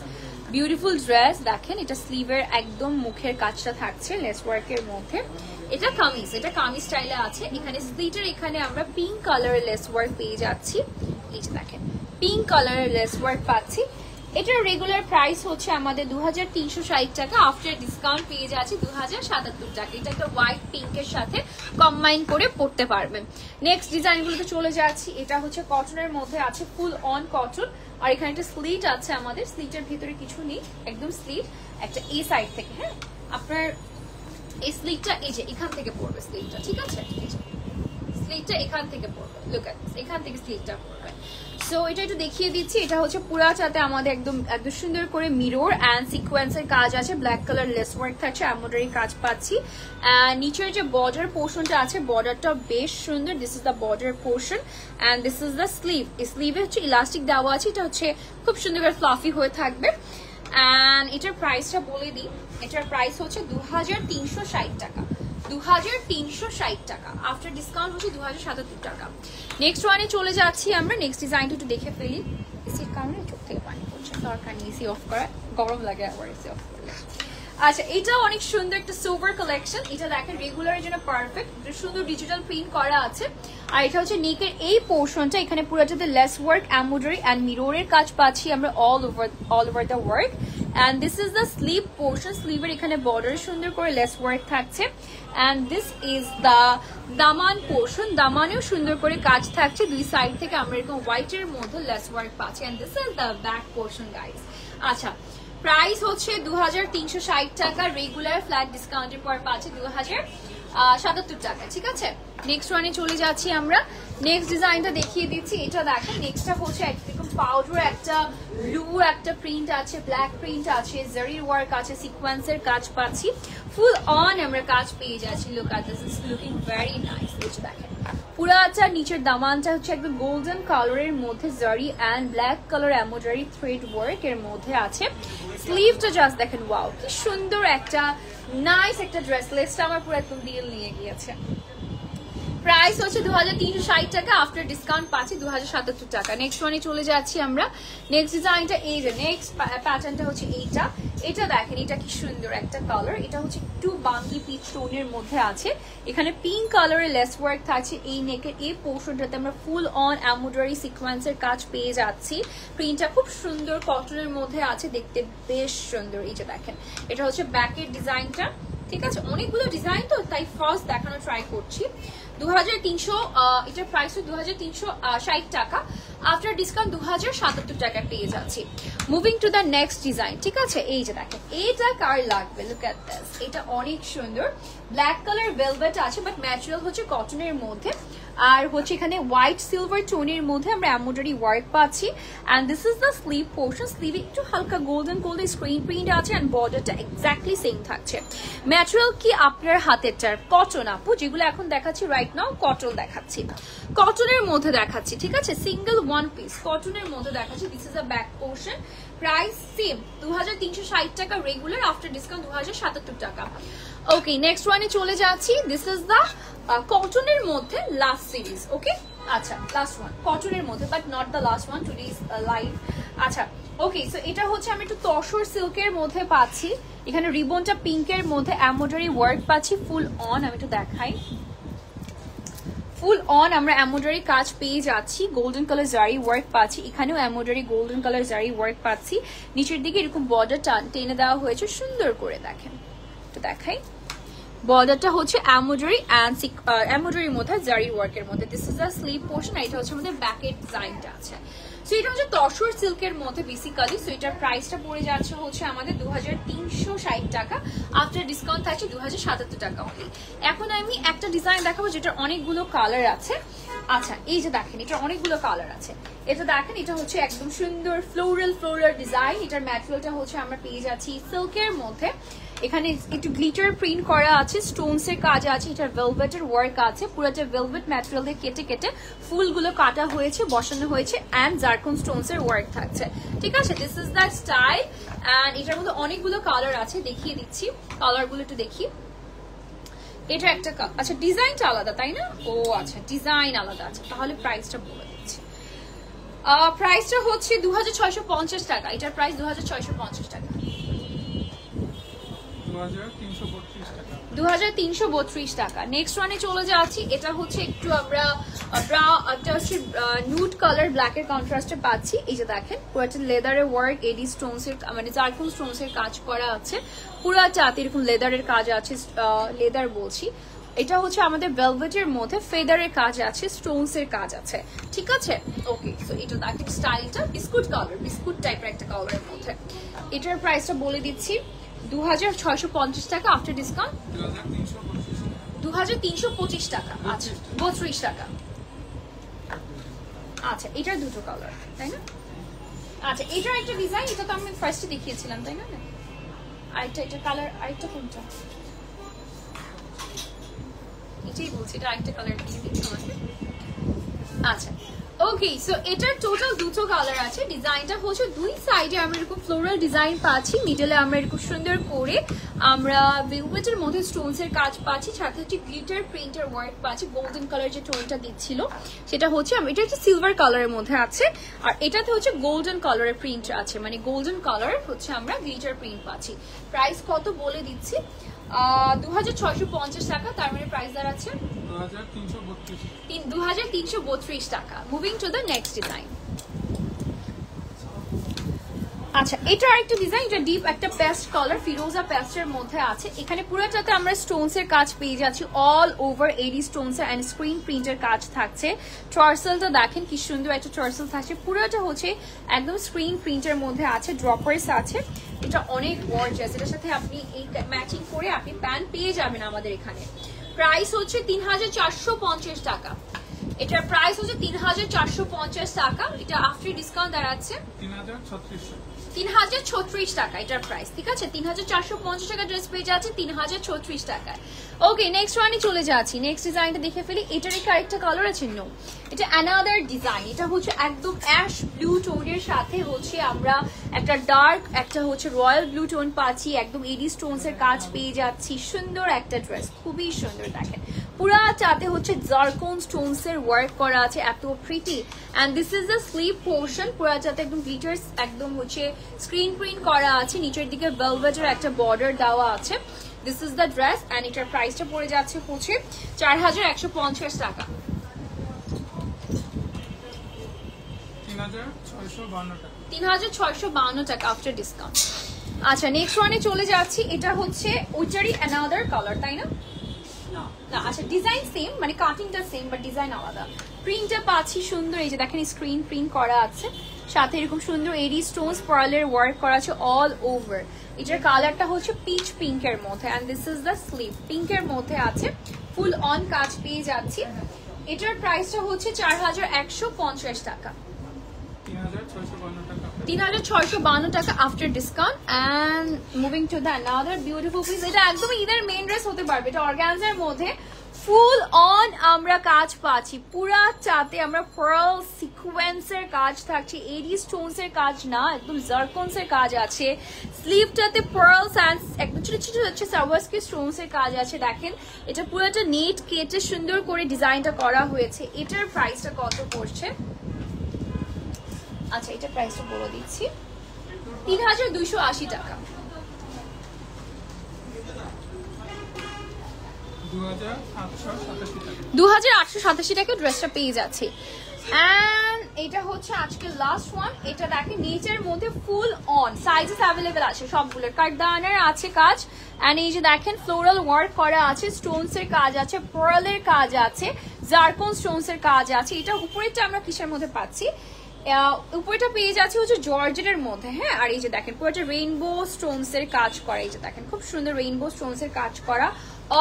beautiful dress. দেখেন এটা স্লিভের একদম মুখের কাজটা থাকছে লেস ওয়ার্কের মধ্যে। এটা কামিজ, এটা কামিজ স্টাইলে আছে। এখানে স্লিটের এখানে আমরা পিঙ্ক কালারের লেস ওয়ার্ক পেয়ে যাচ্ছি। এই যে দেখেন পিঙ্ক কালারের লেস ওয়ার্ক পাচ্ছি। এটার রেগুলার প্রাইস হচ্ছে আমাদের 2360 টাকা, আফটার ডিসকাউন্ট পেয়ে যাচ্ছি 2077 টাকা। এটা একটা হোয়াইট পিঙ্কের সাথে কম্বাইন করে পড়তে পারবেন। নেক্সট ডিজাইনগুলোতে চলে যাচ্ছি। এটা হচ্ছে কটনের মধ্যে আছে, ফুল অন কটন। আর এখানে একটা স্লিট আছে আমাদের, স্লিটের ভিতরে কিছু নেই, একদম স্লিট একটা এই সাইড থেকে। হ্যাঁ আপনার এই স্লিটটা এই যে এখান থেকে পড়বে স্লিটটা, ঠিক আছে। স্লিটটা এখান থেকে পড়বে, লুক এট দিস, এখান থেকে স্লিটটা পড়বে। সো এটা একটু দেখিয়ে দিচ্ছি। এটা হচ্ছে পুরাটাতে আমাদের একদম সুন্দর করে মিরর এন্ড সিকোয়েন্সের কাজ আছে, ব্ল্যাক কালার লেস ওয়ার্ক থাকছে, এমব্রয়ডারি কাজ পাচ্ছি। নিচের যে বর্ডার পোর্শনটা আছে, বর্ডারটা বেশ সুন্দর। This is the border portion and this is the sleeve. এই স্লিভে হচ্ছে ইলাস্টিক দেওয়া আছে, এটা হচ্ছে খুব সুন্দর করে ফ্লাফি হয়ে থাকবে। এন্ড এটার প্রাইসটা বলে দিই, এটার প্রাইস হচ্ছে 2360 টাকা। 2360 টাকা, আফটার ডিসকাউন্ট হচ্ছে 2077 টাকা। নেক্সট ওয়ানে চলে যাচ্ছি আমরা। নেক্সট ডিজাইনটা একটু দেখে ফেলি। এসির কারণে চোখ থেকে পানি পড়ছে, দরকার নেই এসি অফ করা, গরম লাগে আবার এসি অফ করলে। আচ্ছা, এটাও অনেক সুন্দর একটা সোভার কালেকশন। এটা দেখেন রেগুলারের জন্য পারফেক্ট, সুন্দর ডিজিটাল প্রিন্ট করা আছে। আর এটা হচ্ছে নেকের এই পোর্শনটা, এখানে পুরোটাতে লেস ওয়ার্ক, এমব্রয়ডারি এন্ড মিররের কাজ পাচ্ছি আমরা all over the work. And this is the sleeve portion. স্লিভের এখানে বর্ডারে সুন্দর করে লেস ওয়ার্ক থাকছে। এন্ড দিস ইজ দ্য দামান পোর্শন, দামানেও সুন্দর করে কাজ থাকছে। দুই সাইড থেকে আমরা এরকম হোয়াইটের মধ্যে লেস ওয়ার্ক পাচ্ছি। And this is the back portion guys. আচ্ছা, প্রাইস হচ্ছে 2360 টাকা, রেগুলার ফ্ল্যাট ডিসকাউন্টের পর পাচ্ছে 2077 টাকা, ঠিক আছে। নেক্সট ওয়ানে চলে যাচ্ছি আমরা। নেক্সট ডিজাইনটা দেখিয়ে দিচ্ছি। এটা দেখেন, নেক্সটটা হচ্ছে একদম পাউডার একটা ব্লু একটা প্রিন্ট আছে, ব্ল্যাক প্রিন্ট আছে, জারির ওয়ার্ক আছে, সিকোয়েন্সের কাজ পাচ্ছি, ফুল অন আমরা কাজ পেয়ে যাচ্ছি। Look at this, is looking very nice. এটা দেখেন পুরাটা নিচের দামানটা হচ্ছে একদম গোল্ডেন কালারের মধ্যে, zari and black colour embroidery thread work এর মধ্যে আছে। স্লিভটা জাস্ট দেখেন, ওয়াও কি সুন্দর একটা নাইস একটা ড্রেস। লেসটা আমার পুরো একদম ডিল নিয়ে গিয়েছে। প্রাইস হচ্ছে 2360 টাকা, আফটার ডিসকাউন্ট পাচ্ছি 2077 টাকা। নেক্সট ওয়ানে চলে যাচ্ছি আমরা। নেক্সট ডিজাইনটা এই যে, নেক্সট প্যাটার্নটা হচ্ছে এইটা। এটা দেখেন, এটা কি সুন্দর একটা কালার। এটা হচ্ছে একটু বাঙ্গি পিচ টোনের মধ্যে আছে। এখানে পিঙ্ক কালারের লেস ওয়ার্ক থাকছে। এই নেকের এই পোর্শনটাতে আমরা ফুল অন এমব্রয়ডারি সিকোয়েন্সের কাজ পেয়ে যাচ্ছি। প্রিন্টটা খুব সুন্দর কটনের মধ্যে আছে, দেখতে বেশ সুন্দর। এই যে দেখেন, এটা হচ্ছে ব্যাকের ডিজাইনটা, ঠিক আছে। অনেকগুলো ডিজাইন তো, তাই ফার্স্ট দেখানো ট্রাই করছি। 2300, এটার প্রাইস 2360 টাকা, আফটার ডিসকাউন্ট 2077 টাকা পেয়ে যাচ্ছি। Moving to the next design, ঠিক আছে। এই যে দেখেন, এটা কার লাগবে, লুক এট দিস। এটা অনেক সুন্দর, ব্ল্যাক কালার ভেলভেট আছে, বাট ম্যাটেরিয়াল হচ্ছে কটনের মধ্যে। আর হচ্ছে এখানে হোয়াইট সিলভার টোনের মধ্যে আমরা এমব্রয়ডারি ওয়ার্ক পাচ্ছি। And this is the sleeve portion. স্লিভে একটু হালকা গোল্ডেন স্ক্রিন প্রিন্ট আছে এন্ড বর্ডারটা এক্স্যাক্টলি সেম থাকছে। ম্যাটেরিয়াল কি আপনার হাতের চার কটন আপু, যেগুলো এখন দেখাচ্ছি রাইট নাও কটন দেখাচ্ছি, কটনের মধ্যে দেখাচ্ছি, ঠিক আছে। সিঙ্গেল ওয়ান পিস কটনের মধ্যে দেখাচ্ছি। This is a back portion, price same 2360 টাকা রেগুলার, আফটার ডিসকাউন্ট 2077 টাকা। ওকে, নেক্সট ওয়ানে চলে যাচ্ছি। দিস ইজ দ্য কটনের মধ্যে লাস্ট সিরিজ। ওকে, আচ্ছা লাস্ট ওয়ান কটনের মধ্যে, but not the last one today is live. আচ্ছা ওকে, সো এটা হচ্ছে আমি একটু তসর সিল্কের মধ্যে পাচ্ছি, এখানে রিবনটা পিঙ্কের মধ্যে এমব্রয়ডারি ওয়ার্ক পাচ্ছি ফুল অন। আমি একটু দেখাই, ফুল অন আমরা এমব্রয়ডারি কাজ পেয়ে যাচ্ছি, গোল্ডেন কালার জারি ওয়ার্ক পাচ্ছি, এখানেও এমব্রয়ডারি গোল্ডেন কালার জারি ওয়ার্ক পাচ্ছি। নিচের দিকে এরকম বর্ডার টেনে দেওয়া হয়েছে সুন্দর করে, দেখেন একটু দেখাই। বর্ডারটা হচ্ছে এমব্রয়ডারি অ্যান্ড এমব্রয়ডারির মধ্যে জারি ওয়ার্কের মধ্যে। This is a sleeve portion, এটা হচ্ছে আমাদের ব্যাকের ডিজাইনটা আছে। সো এটা হচ্ছে তসর সিল্কের মধ্যে বেসিক্যালি। সো এটার প্রাইসটা পড়ে যাচ্ছে হচ্ছে আমাদের 2360 টাকা, আফটার ডিসকাউন্ট থাকছে 2077 টাকা অনলি। এখন আমি একটা ডিজাইন দেখাবো যেটার অনেকগুলো কালার আছে। আচ্ছা এই যে দেখেন, এটার অনেকগুলো কালার আছে। এটা দেখেন, এটা হচ্ছে একদম সুন্দর ফ্লোরাল ডিজাইন। এটার ম্যাটেরিয়ালটা হচ্ছে আমরা পেয়ে যাচ্ছি সিল্কের মধ্যে, এখানে একটু গ্লিটার প্রিন্ট করা আছে, স্টোনস এর কাজ আছে, এটা ভেলভেটের ওয়ার্ক আছে, পুরোটা ভেলভেট ম্যাটেরিয়াল দিয়ে কেটে কেটে ফুলগুলো কাটা হয়েছে, বসানো হয়েছে, এন্ড জারকন স্টোনস এর ওয়ার্ক থাকছে। ঠিক আছে, this is the style. And এটার মধ্যে অনেকগুলো কালার আছে, দেখিয়ে দিচ্ছি কালারগুলো একটু দেখি। এটা একটা, আচ্ছা ডিজাইনটা আলাদা তাই না? ও আচ্ছা, ডিজাইন আলাদা আছে, তাহলে প্রাইসটা বলে দিচ্ছি। প্রাইসটা হচ্ছে 2650 টাকা, এটার প্রাইস 2650 টাকা, 2332 টাকা। নেক্সট ওয়ানে চলে যাচ্ছি। এটা হচ্ছে একটু আমরা নুড কালার ব্ল্যাকের কন্ট্রাস্টে পাচ্ছি। এই যে দেখেন, পুরোটা লেদারের ওয়ার্ক, এডি স্টোনস এর মানে জারকন স্টোনস এর কাজ করা আছে, পুরোটাতে এরকম লেদারের কাজ আছে, লেদার বলছি। এটা হচ্ছে আমাদের ভেলভেটের মধ্যে ফেদারের কাজ আছে, স্টোনস এর কাজ আছে। ঠিক আছে, ওকে। সো এটা দেখেন স্টাইলটা বিস্কুট কালার, বিস্কুট টাইপের একটা কালারের মধ্যে। এটার প্রাইসটা বলে দিচ্ছি 2650 টাকা, আফটার ডিসকাউন্ট 2325 টাকা। আচ্ছা 32 টাকা। আচ্ছা এটার দুটো কালার তাই না? আচ্ছা এটার একটা ডিজাইন, এটা তো আমি ফার্স্টে দেখিয়েছিলাম তাই না? আরেকটা, এটা কালার আরেকটা কোনটা? এটাই বলছি, এটা আরেকটা কালার দিয়ে দিচ্ছি আমাকে। আচ্ছা ওকে, সো এটার টোটাল দুটো কালার আছে। ডিজাইনটা হচ্ছে দুই সাইডে আমরা এরকম ফ্লোরাল ডিজাইন পাচ্ছি, মিডলে আমরা এরকম সুন্দর করে আমরা ভেলভেটের মধ্যে স্টোনস এর কাজ পাচ্ছি, সাথে হচ্ছে গ্লিটার প্রিন্টার ওয়ার্ক পাচ্ছি। গোল্ডেন কালার যে টোনটা দিচ্ছিল সেটা হচ্ছে এটা হচ্ছে সিলভার কালারের মধ্যে আছে, আর এটাতে হচ্ছে গোল্ডেন কালারের প্রিন্ট আছে, মানে গোল্ডেন কালার হচ্ছে আমরা গ্লিটার প্রিন্ট পাচ্ছি। প্রাইস কত বলে দিচ্ছি, 2650 টাকা, তার মানে প্রাইস দাঁড়াচ্ছে 2332 টাকা। Moving to the next design. আচ্ছা এটা আরেকটা ডিজাইন, এটা ডিপ একটা পেস্ট কালার, ফিরোজা পেস্টের মধ্যে আছে। এখানে পুরোটাতে আমরা স্টোনস এর কাজ পেয়ে যাচ্ছি, all over eddy Stones and screen প্রিন্টের কাজ থাকছে। টর্সেলটা দেখেন কি সুন্দর একটা টর্সেল থাকছে, পুরোটা হচ্ছে একদম স্ক্রিন প্রিন্টের মধ্যে আছে, ড্রপার্স আছে। এটা অনেক গর্জিয়াস, এটার সাথে আপনি এই ম্যাচিং করে আপনি প্যান্ট পেয়ে যাবেন আমাদের এখানে। প্রাইস হচ্ছে 3450 টাকা, এটার প্রাইস হচ্ছে 3450 টাকা। এটা আফটার ডিসকাউন্ট দাঁড়াচ্ছে 3036 টাকা এটার প্রাইস। ঠিক আছে, 3450 টাকা ড্রেস পেয়ে যাচ্ছে 3036 টাকায়। ওকে নেক্সট ওয়ানে চলে যাচ্ছি, নেক্সট ডিজাইনটা দেখে ফেলি। এটার আরেকটা কালার আছে, নো এটা অ্যানাদার ডিজাইন। এটা হচ্ছে একদম অ্যাশ ব্লু টোনের সাথে হচ্ছে আমরা একটা ডার্ক একটা হচ্ছে রয়্যাল ব্লু টোন পাচ্ছি, একদম এডি স্টোনস এর কাজ পেয়ে যাচ্ছি। সুন্দর একটা ড্রেস, খুবই সুন্দর, দেখেন পুরাটাতে হচ্ছে জারকন স্টোনস এর ওয়ার্ক করা আছে, এত pretty. And this is the sleeve portion, পুরাটাতে একদম গ্লিটার্স একদম হচ্ছে স্ক্রিন প্রিন্ট করা আছে, নিচের দিকে ভেলভেটের একটা বর্ডার দেওয়া আছে। This is the dress and এটার প্রাইসটা পড়ে যাচ্ছে হচ্ছে 4150 টাকা, 3652 টাকা আফটার ডিসকাউন্ট। আচ্ছা নেক্সট ওয়ানে চলে যাচ্ছি। এটা হচ্ছে ওইটারই অ্যানাদার কালার তাই না? না আচ্ছা ডিজাইন সেম, মানে কাটিংটা সেম বাট ডিজাইন আলাদা। প্রিন্টটা পাচ্ছি সুন্দর, এই যে দেখেন স্ক্রিন প্রিন্ট করা আছে, সাথে এরকম সুন্দর এডি স্টোনস পার্লের ওয়ার্ক করা আছে অল ওভার। এটার কালারটা হচ্ছে পিচ পিঙ্কের মধ্যে and this is the sleeve, পিঙ্কের মধ্যে আছে, ফুল অন কাজ পেয়ে যাচ্ছি। এটার প্রাইসটা হচ্ছে 4150 টাকা, 3652 টাকা after discount. And moving to the another beautiful piece. এটা একদম ঈদের মেইন ড্রেস হতে পারবে, এটা অর্গানজার মধ্যে ফুল অন আমরা কাজ পাচ্ছি পুরা চাতে আমরা পার্ল সিকোয়েন্সের কাজ থাকছে, এডি স্টোনস এর কাজ না, একদম জারকনস এর কাজ আছে। স্লিভটাতে পার্লস এন্ড একদম ছোট ছোট হচ্ছে সার্ভাসকি স্টোনস এর কাজ আছে। দেখেন এটা পুরোটা নেট কেটে সুন্দর করে ডিজাইনটা করা হয়েছে। এটার প্রাইসটা কত পড়ছে? আচ্ছা এটা প্রাইসটা বলে দিচ্ছি, ৩,২৮০ টাকা। 2,887 টাকা ড্রেসটা পেয়ে যাচ্ছে। এন্ড এটা হচ্ছে আজকে লাস্ট ওয়ান। এটা দেখেন নিচের মধ্যে ফুল অন সাইজেস অ্যাভেলেবেল আছে সবগুলোর। কারদানার আছে কাজ এন্ড এই যে দেখেন ফ্লোরাল ওয়ার্ক করা আছে, স্টোনস এর কাজ আছে, পার্লের কাজ আছে, জারকন স্টোনস এর কাজ আছে। এটা উপরেরটা আমরা কিসের মধ্যে পাচ্ছি? উপরটা পেয়ে যাচ্ছে হচ্ছে জর্জেটের মধ্যে, হ্যাঁ। আর এই যে দেখেন পুরোটা রেইনবো স্টোনস এর কাজ করা, এই যে দেখেন খুব সুন্দর রেইনবো স্টোনস এর কাজ করা,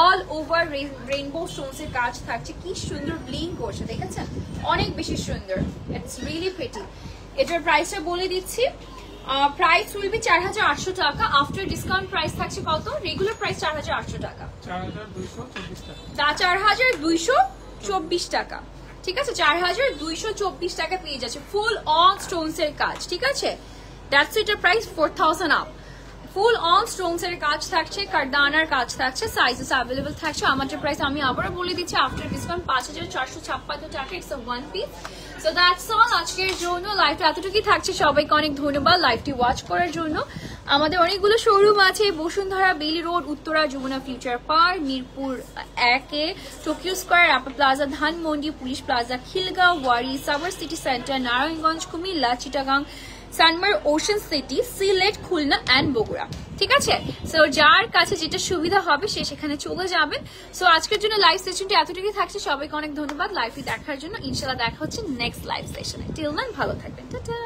অল ওভার রেইনবো স্টোনস এর কাজ থাকছে। কি সুন্দর ব্লিং করছে দেখেছেন, অনেক বেশি সুন্দর, ইটস রিয়েলি প্রিটি। এটার প্রাইসটা বলে দিচ্ছি, প্রাইস উইল বি 4,800 টাকা। আফটার ডিসকাউন্ট প্রাইস থাকছে কত? রেগুলার প্রাইস 4,800 টাকা, 4,224 টাকা, ঠিক আছে। 4,224 টাকা পেয়ে যাচ্ছে ফুল অন স্টোনস এর কাজ, ঠিক আছে। দ্যাটস এটার price 4,000 up. Full on Stones এর কাজ থাকছে, কারদানার কাজ থাকছে, সাইজেস অ্যাভেলেবল থাকছে। আমাদের প্রাইস আমি আবারও বলে দিচ্ছি, আফটার ডিসকাউন্ট 5,456 টাকা। It's a one piece. So that's all আজকের জন্য। লাইভটা এতটুকুই থাকছে। সবাইকে অনেক ধন্যবাদ লাইভটি ওয়াচ করার জন্য। আমাদের অনেকগুলো শোরুম আছে, Bashundhara, Baily Road, Uttara, Jamuna Future Park, Mirpur 1-এ, Tokyo Square, Apple Plaza, Dhanmondi, Police Plaza, Khilgaon, Wari, Savar City Centre, Narayanganj, Comilla, Chittagong, Sanmar, Ocean City, Sylhet, Khulna and Bogura, ঠিক আছে। সো যার কাছে যেটা সুবিধা হবে সে সেখানে চলে যাবেন। সো আজকের জন্য লাইভ সেশনটি এতটুকুই থাকছে। সবাইকে অনেক ধন্যবাদ লাইভটি দেখার জন্য। ইনশাল্লাহ দেখা হচ্ছে নেক্সট লাইভ সেশনে। টিল দেন ভালো থাকবেন, টাটা।